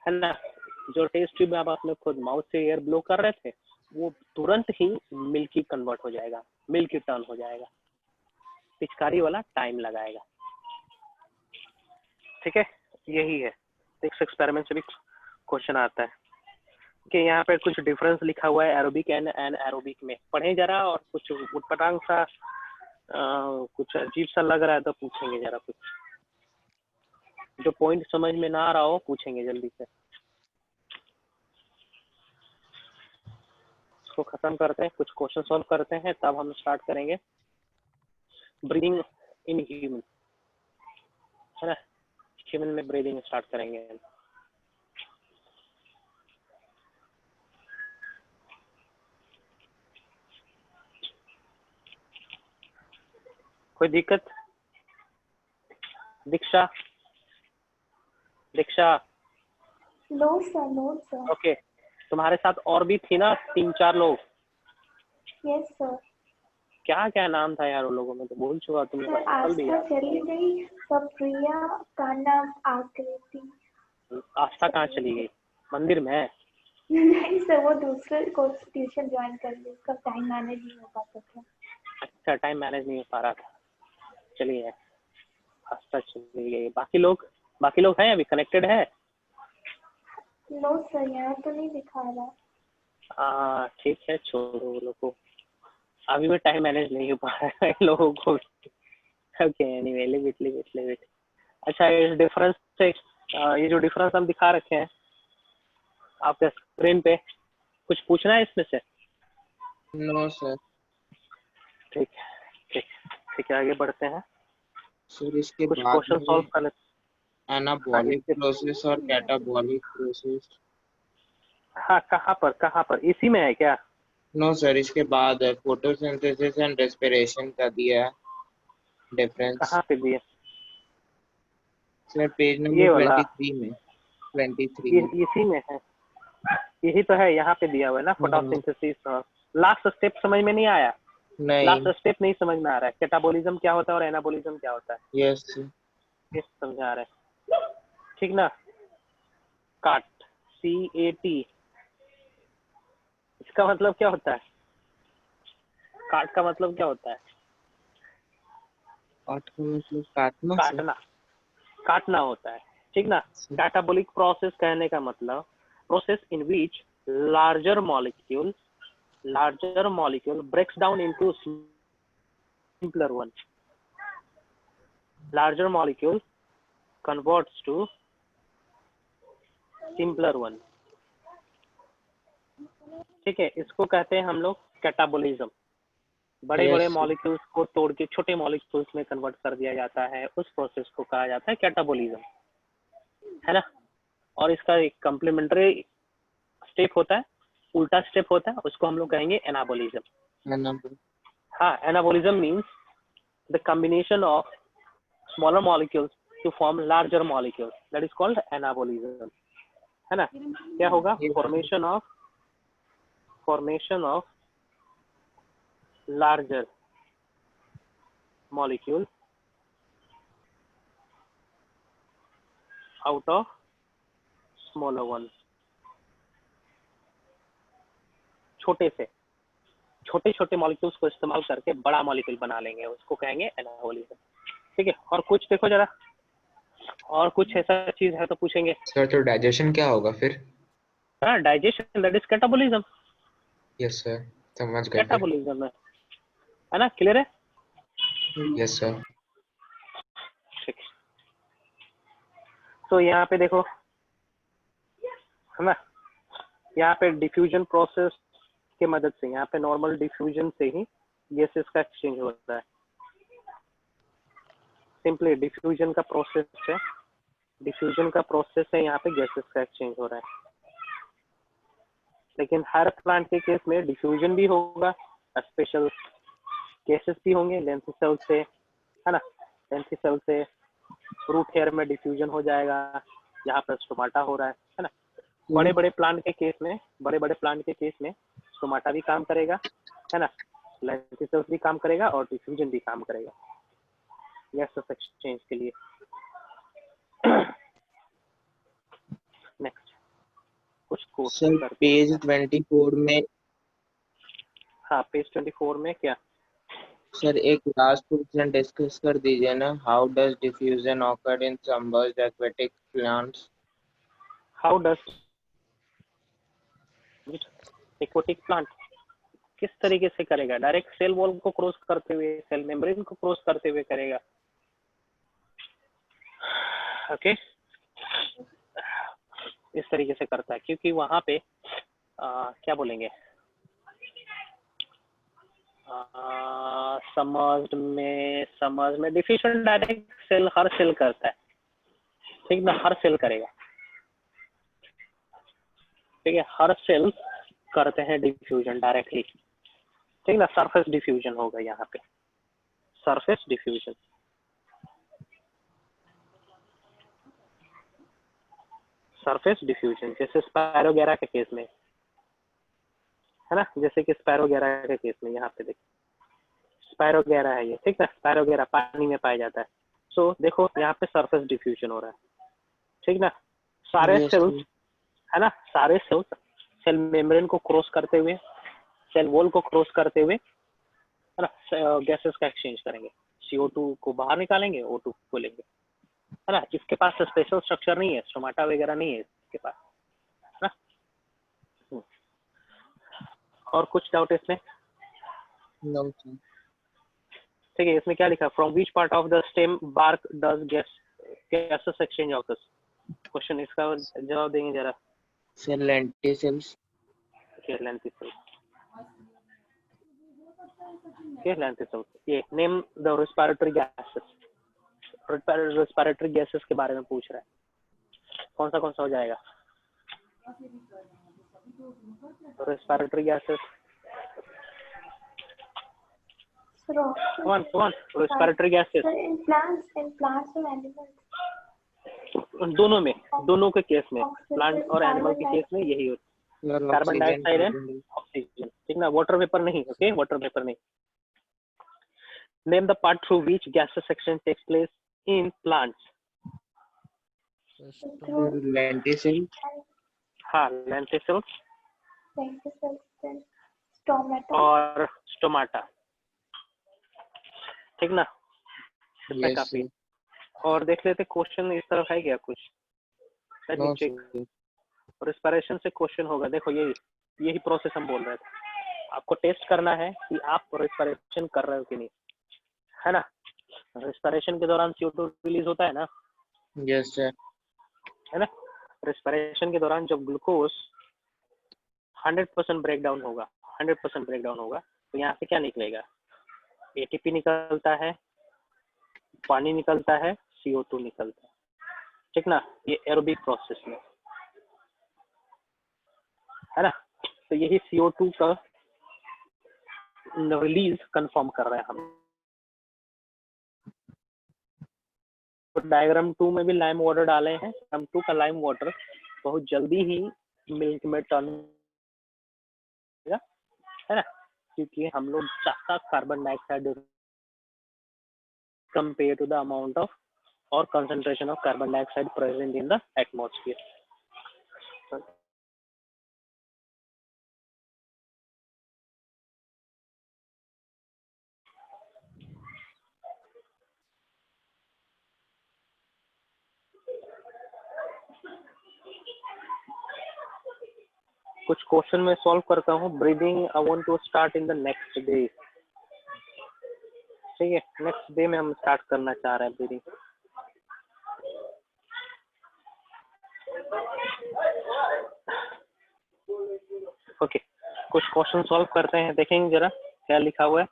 है ना। जो टेस्ट ट्यूब में आप अपने खुद माउथ से एयर ब्लो कर रहे थे, वो तुरंत ही मिल्की कन्वर्ट हो जाएगा, मिल्की टर्न हो जाएगा। पिचकारी वाला टाइम लगाएगा, ठीक है। यही है, इस एक्सपेरिमेंट से भी क्वेश्चन आता है कि यहाँ पे कुछ डिफरेंस लिखा हुआ है एरोबिक एंड एनाएरोबिक में, पढ़ें जरा। और कुछ उटपटांग सा कुछ अजीब सा लग रहा है तो पूछेंगे जरा, कुछ जो पॉइंट समझ में ना आ रहा हो पूछेंगे जल्दी से। इसको खत्म करते हैं, कुछ क्वेश्चन सॉल्व करते हैं, तब हम स्टार्ट करेंगे ब्रीदिंग इन ह्यूमन, है ना। ह्यूमन में ब्रीदिंग स्टार्ट करेंगे। कोई दिक्कत? दीक्षा, दीक्षा, नो सर। ओके। तुम्हारे साथ और भी थी ना 3-4 लोग? Yes sir. क्या क्या नाम था यार उन लोगों में, तो भूल चुका तुमने, सर कल भी आस्था यार। चली गई, सब प्रिया, कान्हा, आकृति। आस्था कहाँ चली गई? मंदिर में? नहीं सर, वो दूसरे कोर्स ट्यूशन ज्वाइन कर ली, उसका टाइम मैनेज नहीं हो पाता था। अच्छा, टाइम मैनेज नहीं हो पा रहा था, चलिए। आस्था चली गई, बाकी लोग हैं अभी कनेक्टेड है? नो सर, यहाँ तो नहीं दिखा रहा। ठीक है, छोड़ो वो लोग को, अभी भी टाइम मैनेज नहीं हो पा रहा है इन लोगों को। Okay, anyway, leave it. अच्छा, इस डिफरेंस से ये जो डिफरेंस हम दिखा रखे हैं आपके स्क्रीन पे, कुछ पूछना है इसमें से? No sir. ठीक है, आगे बढ़ते हैं। सर इसके कुछ बाद क्वेश्चन सॉल्व कर लेते एनाबॉलिक प्रोसेस और कैटाबॉलिक प्रोसेस। हाँ, कहाँ पर इसी में है क्या? नो सर, इसके बाद है फोटोसिंथेसिस एंड रेस्पिरेशन का दिया है डिफरेंस। कहाँ पे दिए? सर पेज ये नंबर वाला 23 में, 23 में। इसी में है, यही तो है, यहाँ पे दिया हुआ है ना, फोटोसिंथेसिस। लास्ट स्टेप समझ में नहीं आया? नहीं। लास्ट स्टेप नहीं समझ में आ रहा है, कैटाबॉलिज्म क्या होता है और एनाबॉलिज्म क्या होता है, यस। ये समझा रहे हैं, ठीक ना। काट, CAT, इसका मतलब क्या होता है? काट का मतलब क्या होता है? काट का मतलब काटना सर। काटना होता है, ठीक ना। कैटाबॉलिक प्रोसेस कहने का मतलब process in which larger molecule breaks down into simpler one. Larger molecule converts to simpler one. ठीक है, इसको कहते हैं हम लोग कैटाबॉलिज्म। बड़े मॉलिक्यूल्स को तोड़ के छोटे मॉलिक्यूल्स में कन्वर्ट कर दिया जाता है, उस प्रोसेस को कहा जाता है कैटाबॉलिज्म, है ना। और इसका एक कम्प्लीमेंट्री स्टेप होता है, उल्टा स्टेप होता है, उसको हम लोग कहेंगे एनाबॉलिज्म। हाँ, anabolism means the combination of smaller molecules to form larger molecules, that is called anabolism, है ना। क्या होगा? Formation of larger molecule out of smaller one. छोटे छोटे मॉलिक्यूल्स को इस्तेमाल करके बड़ा मॉलिक्यूल बना लेंगे, उसको कहेंगे एनाबॉलिज्म। ठीक है, और कुछ देखो जरा, और कुछ ऐसा चीज है तो पूछेंगे। सर तो डाइजेशन क्या होगा फिर? हाँ, digestion, that is catabolism. Yes sir, समझ गए फिर। कैटाबॉलिज्म है ना, क्लियर है? Yes sir. ठीक, तो यहाँ पे देखो, है ना, यहाँ पे डिफ्यूजन प्रोसेस के मदद से, यहाँ पे नॉर्मल डिफ्यूजन से ही गैसेस का एक्सचेंज होता है। सिंपली डिफ्यूजन का प्रोसेस है, डिफ्यूजन का प्रोसेस है, यहाँ पे गैसेस का एक्सचेंज हो रहा है। लेकिन हर प्लांट के केस में डिफ्यूजन भी होगा, स्पेशल केसेस भी होंगे। लेंथी सेल से, है ना, लेंथी सेल से रूट हेयर में डिफ्यूजन हो जाएगा, यहाँ पर स्टोमाटा हो रहा है ना। बड़े बड़े प्लांट के केस में, स्टोमाटा भी काम करेगा, है ना, लेंथी सेल्स भी काम करेगा और डिफ्यूजन भी काम करेगा गैसेस एक्सचेंज के लिए। नेक्स्ट कुछ क्वेश्चन सर पेज 24 में, हाँ पेज 24 में क्या? सर एक लास्ट क्वेश्चन डिस्कस कर दीजिए ना। How does diffusion occur in submerged aquatic plants? How does aquatic plant किस तरीके से करेगा? डायरेक्ट सेल वॉल को क्रॉस करते हुए, सेल मेम्ब्रेन को क्रॉस करते हुए करेगा। ओके, इस तरीके से करता है, क्योंकि वहां पे क्या बोलेंगे, समर्ज्ड में डिफ्यूजन डायरेक्ट सेल, हर सेल करता है, ठीक ना, हर सेल करेगा। ठीक है, हर सेल करते हैं डिफ्यूजन डायरेक्टली, ठीक ना। सरफेस डिफ्यूजन होगा यहाँ पे, सरफेस डिफ्यूजन। सरफेस डिफ्यूजन जैसे स्पायरोगेरा के केस में, है ना, जैसे कि स्पायरोगेरा के केस में यहाँ पे देखो, स्पायरोगेरा है ये, ठीक है, स्पायरोगेरा पानी में पाया जाता है। सो देखो यहाँ पे सरफेस डिफ्यूजन हो रहा है, ठीक ना। सारे सेल्स, है ना, सारे सेल्स सेल मेम्ब्रेन को क्रॉस करते हुए, सेल वॉल को क्रॉस करते हुए, है ना, गैसेस का एक्सचेंज करेंगे। CO2 को बाहर निकालेंगे, O2 को लेंगे, है ना। इसके पास स्पेशल स्ट्रक्चर नहीं है, स्टोमाटा वगैरह नहीं है इसके पास, है ना। और कुछ डाउट इसमें? No sir. ठीक है, इसमें क्या लिखा? From which part of the stem bark does gases exchange of this question, इसका जवाब देंगे जरा। Sir lenticels. Lenticels, lenticels. ये name the respiratory gases, respiratory gases के बारे में पूछ रहा है, कौन सा हो जाएगा? रेस्पिरेटरी गैसेस, कौन respiratory gases? in plants and animals. दोनों के केस में, प्लांट और एनिमल के केस में यही होता है, कार्बन डाइऑक्साइड एंड ऑक्सीजन, ठीक ना। वाटर वेपर नहीं, ओके, वाटर वेपर नहीं। Name the part through which gases exchange takes place in plants. Lenticel. हाँ, लेंटिसल्स और स्टोमाटा, ठीक ना। इसमें काफी और देख लेते क्वेश्चन इस तरफ है क्या कुछ? रेस्पिरेशन से क्वेश्चन होगा, देखो यही प्रोसेस हम बोल रहे थे, आपको टेस्ट करना है कि आप रेस्पिरेशन कर रहे हो कि नहीं, है ना। रेस्पिरेशन के दौरान CO2 रिलीज होता है ना। Yes sir. है ना, रेस्पिरेशन के दौरान जब ग्लूकोज 100% ब्रेक डाउन होगा, तो यहाँ से क्या निकलेगा? ATP निकलता है, पानी निकलता है, CO2 निकलता है, ठीक ना। ये एरोबिक प्रोसेस में, है ना। तो यही CO2 का रिलीज कंफर्म कर रहे हैं हम। तो डायग्राम 2 में भी लाइम वाटर डाले हैं। डायग्राम 2 का लाइम वाटर बहुत जल्दी ही मिल्क में टर्न होगा, है ना, क्योंकि हम लोग ज्यादा carbon dioxide compared to the amount of or concentration of carbon dioxide present in the atmosphere. कुछ क्वेश्चन में सॉल्व करता हूँ. Breathing I want to start in the next day. ठीक है, नेक्स्ट डे में हम स्टार्ट करना चाह रहे हैं ब्रीदिंग. ओके, कुछ क्वेश्चन सॉल्व करते हैं. देखेंगे जरा क्या लिखा हुआ है.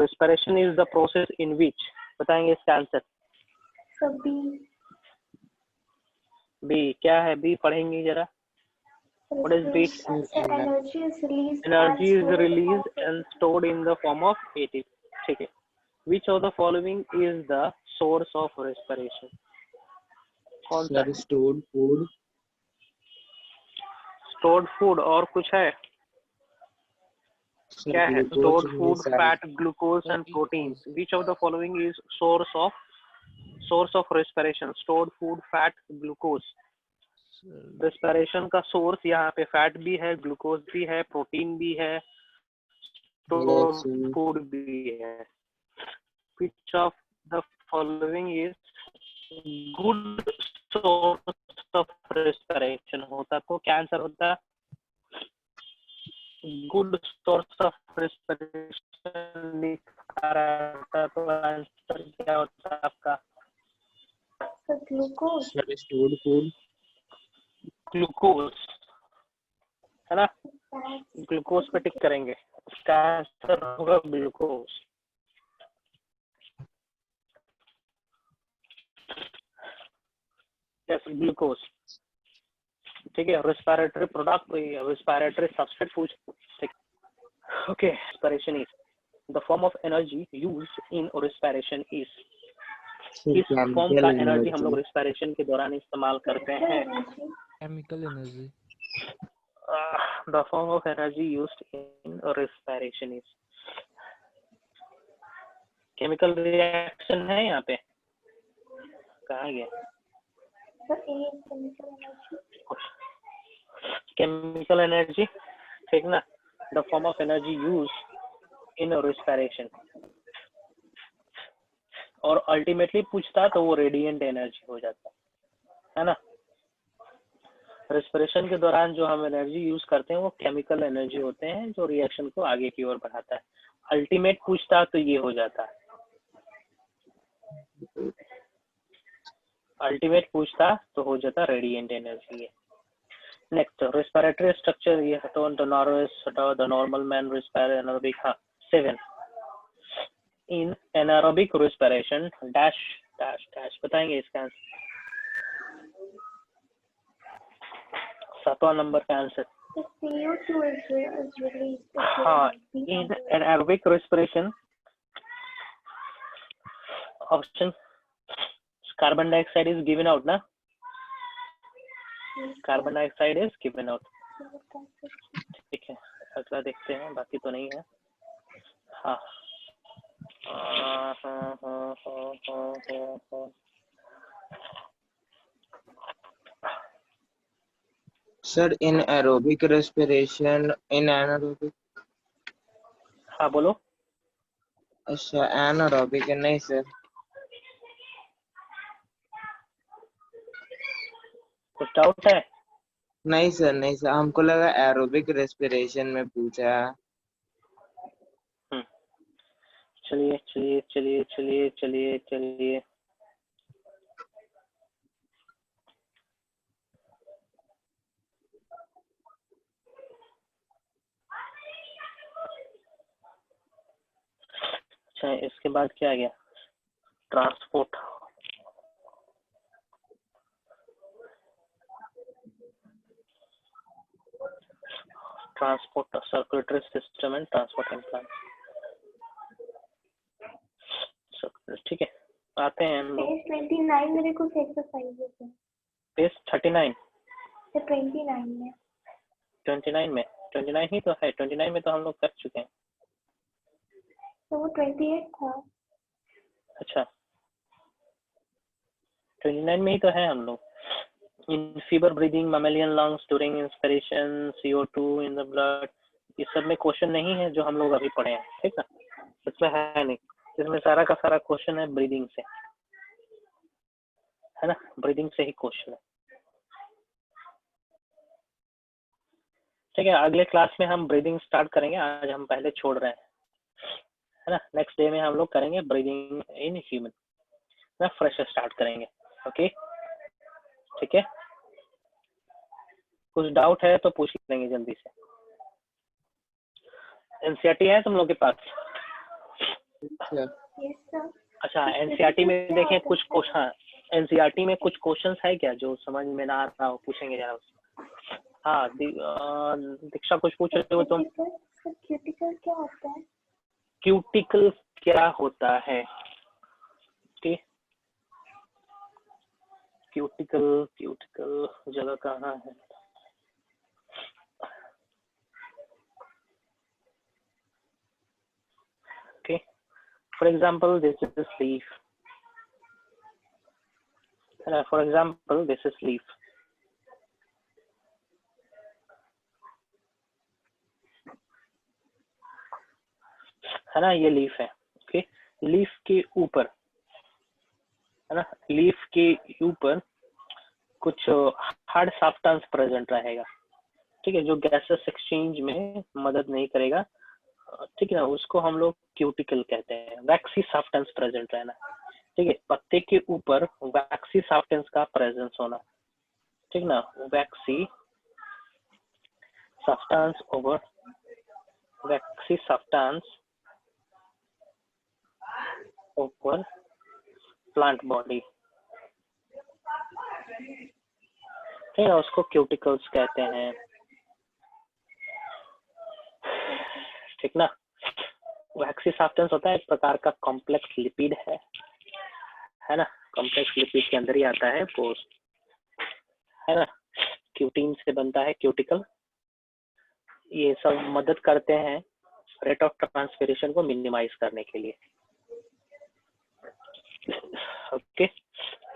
Respiration is the process in which, बताएंगे इसका आंसर. So B. बी क्या है? बी पढ़ेंगे जरा. What is B? Energy is released. Energy and is stored released as and stored in the form of ATP. ठीक है. Which of the following is the source of respiration? कौन सा? Sir stored food. Stored food और कुछ है? क्या है? Stored food, fat, glucose and proteins. Which of the following is source of respiration? Stored food, fat, glucose. Respiration का सोर्स यहाँ पे फैट भी है, ग्लूकोज भी है, प्रोटीन भी है, फूड भी है. Which of the following is good source of respiration? होता तो क्या आंसर होता? गुड सोर्स ऑफ रेस्पिरेशन लिखा रहता तो आंसर क्या होता आपका? the glucose. Sir stored food. Glucose है ना. Fat. ग्लूकोज पे टिक करेंगे. इसका आंसर होगा ग्लूकोज. Yes, glucose. ठीक है. रेस्पिरेटरी प्रोडक्ट, रेस्पिरेटरी सब्सट्रेट पूछ. ठीक. Okay, respiration is the form of energy used in respiration is. इस फॉर्म का एनर्जी हम लोग रेस्पिरेशन के दौरान इस्तेमाल करते हैं. Energy. Chemical energy. The form of energy used in respiration is. Chemical reaction है यहाँ पे. कहाँ गया? The A is chemical energy. Chemical energy. ठीक ना. The form of energy used in respiration. और अल्टीमेटली पूछता तो वो रेडिएंट एनर्जी हो जाता है ना. रेस्पिरेशन के दौरान जो हम एनर्जी यूज करते हैं वो केमिकल एनर्जी होते हैं जो रिएक्शन को आगे की ओर बढ़ाता है. अल्टीमेट पूछता तो ये हो जाता है. अल्टीमेट पूछता तो हो जाता रेडिएंट एनर्जी है. Next, respiratory structure. ये हटो. The normal man respire anaerobic. हाँ, 7. इन anaerobic respiration dash dash dash, बताएंगे इसका आंसर. 7वां नंबर का answer. The CO2 is released. हाँ, in anaerobic respiration, option carbon dioxide is given out ना. Carbon dioxide is given out. ठीक है, अगला देखते हैं. बाकी तो नहीं है. हाँ. Sir in aerobic respiration. In anaerobic. हाँ बोलो. अच्छा, एनारोबिक नहीं सर. कुछ डाउट है? नहीं सर, नहीं सर, हमको लगा एरोबिक रेस्पिरेशन में पूछा. चलिए चलिए चलिए चलिए चलिए चलिए. अच्छा, इसके बाद क्या आ गया? Transport. Transport circulatory system and transport implant. ठीक है, आते हैं हम लोग. Page 29 मेरे कुछ एक्सरसाइजेस है. पेज 39. 29 में. 29 में. 29 ही तो है. 29 में तो हम लोग कर चुके हैं. तो वो 28 था. अच्छा 29 में ही तो है हम लोग। In fever breathing mammalian lungs during inspiration CO2 in the blood, ये सब में क्वेश्चन नहीं है जो हम लोग अभी पढ़े हैं, ठीक ना, इसमें है नहीं, इसमें सारा का सारा क्वेश्चन है ब्रीदिंग से, है ना, ब्रीदिंग से ही क्वेश्चन है। ठीक है, अगले क्लास में हम ब्रीदिंग स्टार्ट करेंगे, आज हम पहले छोड़ रहे हैं, है ना। नेक्स्ट डे में हम लोग करेंगे ब्रीदिंग इन ह्यूमन, ना, फ्रेश स्टार्ट करेंगे। ओके ठीक है, कुछ डाउट है तो पूछ लेंगे जल्दी से। एनसीईआरटी है तुम लोग के पास? अच्छा Yes, sir. अच्छा एनसीईआरटी में देखें कुछ क्वेश्चन, एनसीईआरटी में कुछ क्वेश्चंस है क्या जो समझ में ना आ रहा हो, पूछेंगे जरा उससे। हाँ दीक्षा कुछ पूछ रहे हो तुम? क्यूटिकल क्या होता है? क्यूटिकल क्या होता है? ठीक, क्यूटिकल क्यूटिकल जगह कहाँ है? Okay, for example this is leaf, for example this is leaf, है ना, ये लीफ है। ओके, लीफ के ऊपर, है ना, लीफ के ऊपर कुछ हार्ड सब्सटेंस प्रेजेंट रहेगा, ठीक है, जो गैसेस एक्सचेंज में मदद नहीं करेगा, ठीक है ना, उसको हम लोग क्यूटिकल कहते हैं। वैक्सी सब्सटेंस प्रेजेंट रहना, ठीक है, पत्ते के ऊपर वैक्सी सब्सटेंस का प्रेजेंस होना, ठीक ना, वैक्सी सब्सटेंस ओवर वैक्सी सब्सटेंस ओवर प्लांट बॉडी, ठीक है, उसको क्यूटिकल्स कहते हैं, ठीक ना। वैक्सी सब्सटेंस होता है एक प्रकार का कॉम्प्लेक्स लिपिड है ना, कॉम्प्लेक्स लिपिड के अंदर ही आता है वो, है ना, क्यूटीन से बनता है क्यूटिकल। ये सब मदद करते हैं रेट ऑफ ट्रांसपिरेशन को मिनिमाइज करने के लिए। ओके,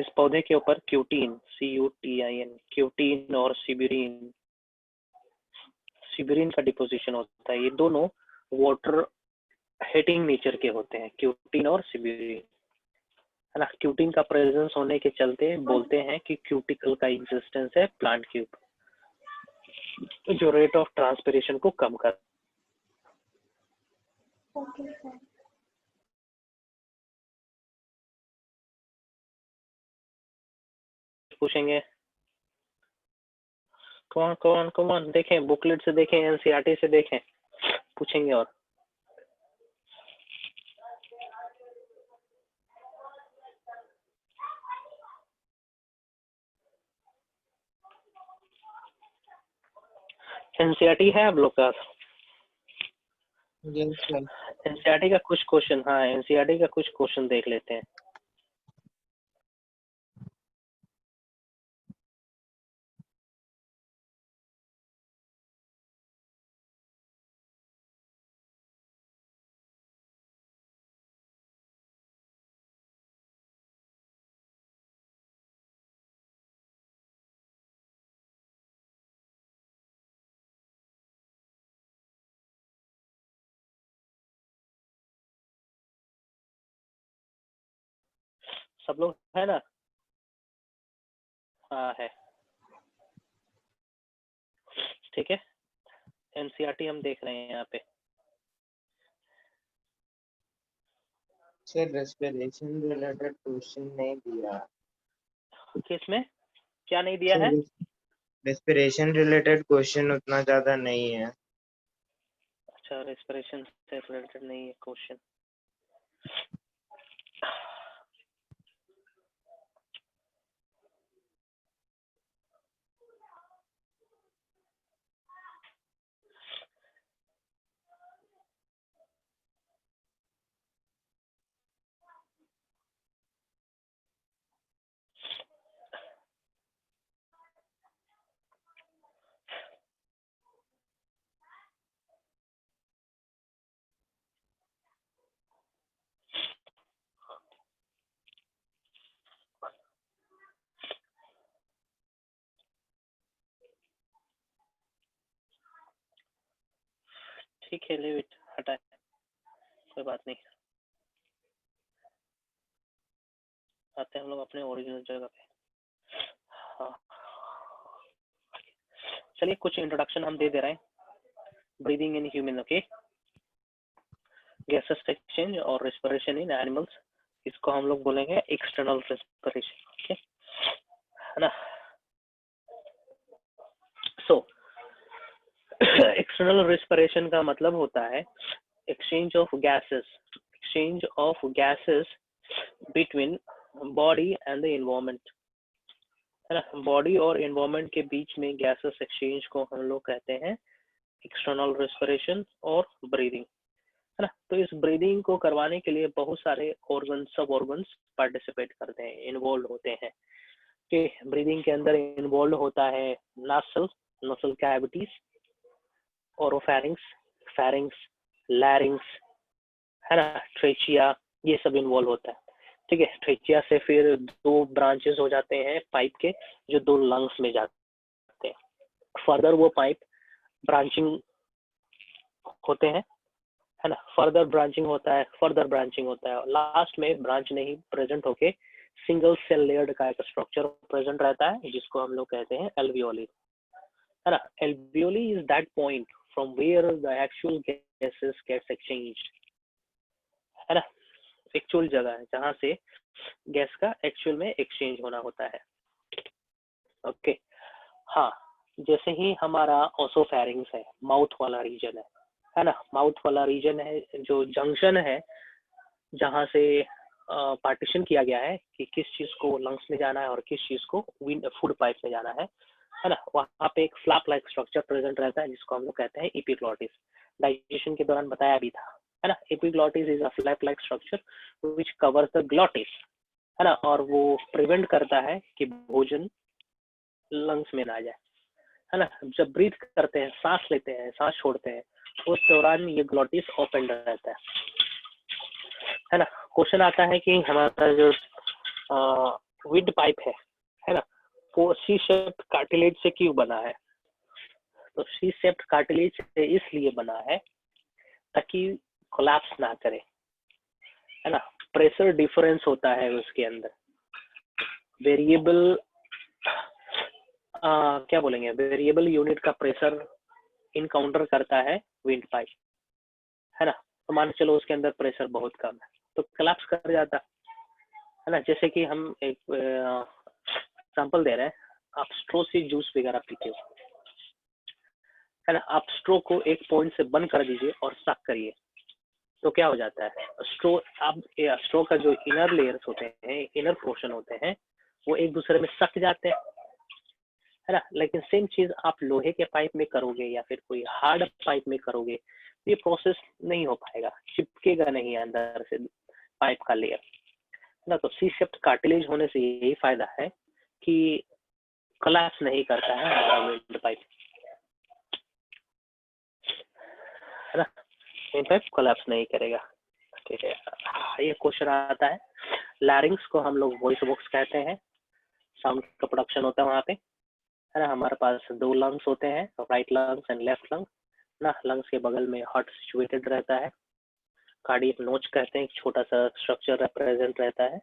इस पौधे के ऊपर क्यूटीन CUTIN, क्यूटीन और सिब्यूरिन, सिब्यूरिन का डिपोजिशन होता है। ये दोनों वाटर हेटिंग नेचर के होते हैं, क्यूटीन और सिब्यूरिन, है ना। क्यूटीन का प्रेजेंस होने के चलते बोलते हैं कि क्यूटिकल का एग्जिस्टेंस है प्लांट के ऊपर, जो रेट ऑफ ट्रांसपिरेशन को कम कर। Okay, sir. पूछेंगे, कौन कौन कौन, देखें बुकलेट से देखें, एनसीईआरटी से देखें, पूछेंगे। और एनसीईआरटी है आप लोग का? Yes sir. एनसीईआरटी का कुछ क्वेश्चन, हाँ एनसीईआरटी का कुछ क्वेश्चन देख लेते हैं। सब लोग है ना? हाँ है, ठीक है, एनसीईआरटी हम देख रहे हैं यहाँ पे। सर रेस्पिरेशन रिलेटेड क्वेश्चन नहीं दिया। किसमें क्या नहीं दिया है? रेस्पिरेशन रिलेटेड क्वेश्चन उतना ज्यादा नहीं है। अच्छा, रेस्पिरेशन से रिलेटेड नहीं है क्वेश्चन। ठीक है, leave it, हटा, कोई बात नहीं। आते हैं हम लोग अपने ओरिजिनल जगह पे। हाँ, चलिए कुछ इंट्रोडक्शन हम दे दे रहे हैं। Breathing in human, okay, gases exchange और रेस्पिरेशन इन एनिमल्स, इसको हम लोग बोलेंगे एक्सटर्नल रेस्पिरेशन, ओके, है ना। सो एक्सटर्नल रेस्पिरेशन का मतलब होता है exchange of gases between body and the environment, है ना। बॉडी और एनवायरनमेंट के बीच में गैसेस एक्सचेंज को हम लोग कहते हैं एक्सटर्नल रेस्पिरेशन और ब्रीदिंग, है ना। तो इस ब्रीदिंग को करवाने के लिए बहुत सारे ऑर्गन, सब ऑर्गन्स पार्टिसिपेट करते हैं, इन्वॉल्व होते हैं। कि ब्रीदिंग के अंदर इन्वॉल्व होता है नसल कैविटीज, ओरोफैरिंक्स, लैरिंक्स, है ना, ट्रेचिया, ये सब इन्वॉल्व होता है। ठीक है, ट्रेचिया से फिर 2 ब्रांचेस हो जाते हैं पाइप के, जो 2 लंग्स में जाते हैं। फर्दर वो पाइप ब्रांचिंग होते हैं, है ना, फर्दर ब्रांचिंग होता है, और लास्ट में ब्रांच नहीं प्रेजेंट होके सिंगल सेल लेयर्ड का एक स्ट्रक्चर प्रेजेंट रहता है, जिसको हम लोग कहते हैं एल्वियोली, है ना। Alveoli is that point from where the actual gases gets exchanged, है ना। एक्चुअल जगह है जहां से गैस का एक्चुअल में एक्सचेंज होना होता है, ओके। हाँ, जैसे ही हमारा ओसोफैरिंग्स है, माउथ वाला रीजन है ना, माउथ वाला रीजन है जो जंक्शन है जहां से पार्टीशन किया गया है कि किस चीज को लंग्स में जाना है और किस चीज को फूड पाइप में जाना है ना। वहाँ पे एक फ्लैप लाइक स्ट्रक्चर प्रेजेंट रहता है, जिसको हम लोग कहते हैं एपिग्लॉटिस। डाइजेशन के दौरान बताया भी था, है ना। Epiglottis is a flap like structure which covers the glottis, है ना, और वो प्रिवेंट करता है कि भोजन लंग्स में ना जाए, है ना। जब ब्रीथ करते हैं, सांस लेते हैं, सांस छोड़ते हैं, उस दौरान ये ग्लॉटिस ओपन रहता है ना। क्वेश्चन आता है कि हमारा जो विंड पाइप है ना, वो सी शेप्ड कार्टिलेज से क्यों बना है? तो सी शेप्ड कार्टिलेज से इसलिए बना है ताकि कोलैप्स ना करे, है ना। प्रेशर डिफरेंस होता है उसके अंदर, वेरिएबल क्या बोलेंगे, वेरिएबल यूनिट का प्रेशर इनकाउंटर करता है विंड पाइप, है ना। तो मान चलो उसके अंदर प्रेशर बहुत कम है तो कोलैप्स कर जाता है ना। जैसे कि हम एक एग्जांपल दे रहे हैं, आप स्ट्रो से जूस वगैरह पीते हो, है ना। आप स्ट्रो को एक पॉइंट से बंद कर दीजिए और सक करिए, तो क्या हो जाता है, स्ट्रो का जो इनर लेयर्स होते हैं, इनर पोर्शन होते हैं, वो एक दूसरे में सक जाते हैं, है ना। लेकिन सेम चीज आप लोहे के पाइप में करोगे या फिर कोई हार्ड पाइप में करोगे, ये प्रोसेस नहीं हो पाएगा, चिपकेगा नहीं अंदर से पाइप का लेयर, है ना। तो सी शेप्ड कार्टिलेज होने से यही फायदा है कि कोलैप्स नहीं करता है हमारा विंड पाइप, है ना। विंड पाइप कोलैप्स नहीं करेगा, ठीक है। ये क्वेश्चन आता है, लैरिंग्स को हम लोग वॉइस बॉक्स कहते हैं, साउंड का प्रोडक्शन होता है वहाँ पे, है ना। हमारे पास 2 लंग्स होते हैं, right lungs and left lung ना। लंग्स के बगल में हार्ट सिचुएटेड रहता है, कार्डियक नोच कहते हैं, एक छोटा सा स्ट्रक्चर रिप्रेजेंट रहता है,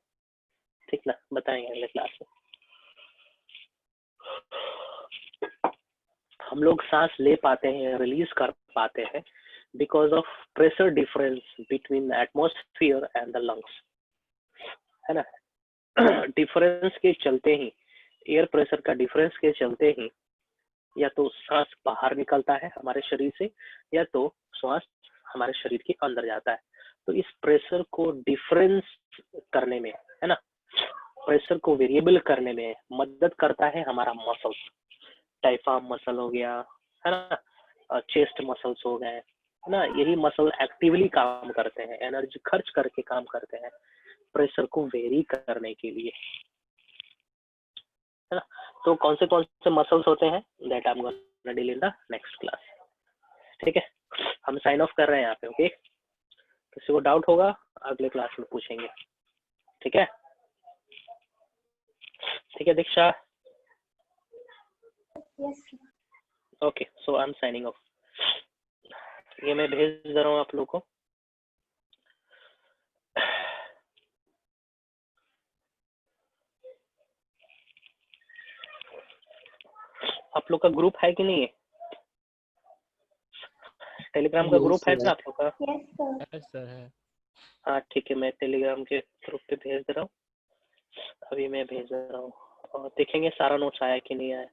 ठीक ना, बताएंगे अगले क्लास में। हम लोग सांस ले पाते हैं, रिलीज कर पाते हैं because of pressure difference between the atmosphere and the lungs, है ना। डिफरेंस के चलते ही, एयर प्रेशर का डिफरेंस के चलते ही या तो सांस बाहर निकलता है हमारे शरीर से, या तो श्वास हमारे शरीर के अंदर जाता है। तो इस प्रेशर को डिफरेंस करने में, है ना, प्रेशर को वेरिएबल करने में मदद करता है हमारा मसल्स। डायफ्राम मसल हो गया, है ना, चेस्ट मसल्स हो गए, है ना। यही मसल एक्टिवली काम करते हैं, एनर्जी खर्च करके काम करते हैं प्रेशर को वेरी करने के लिए, है ना। तो कौन से मसल्स होते हैं, that I am gonna deal in the next class, ठीक है। हम साइन ऑफ कर रहे हैं यहाँ पे, ओके। किसी को डाउट होगा अगले क्लास में पूछेंगे, ठीक है। ठीक है दीक्षा, Yes. okay, so I'm signing off. ये मैं भेज दे रहा हूँ आप लोग को। आप लोग का ग्रुप है कि नहीं है? टेलीग्राम का Yes, ग्रुप है sir. ना आप लोग का? Yes, sir. है सर है। हाँ ठीक है, मैं टेलीग्राम के ग्रुप पे भेज दे रहा हूँ। अभी मैं भेज रहा हूँ और देखेंगे सारा नोट्स आया कि नहीं आया।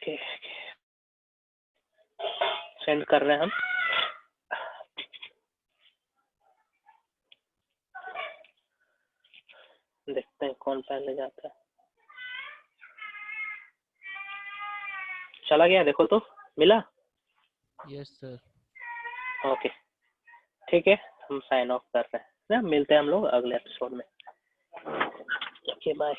ओके, सेंड कर रहे हैं हम। देखते हैं कौन पहले जाता है। चला गया, देखो तो मिला। Yes sir. ओके ठीक है, हम साइन ऑफ कर रहे हैं ना। मिलते हैं हम लोग अगले एपिसोड में। Okay bye.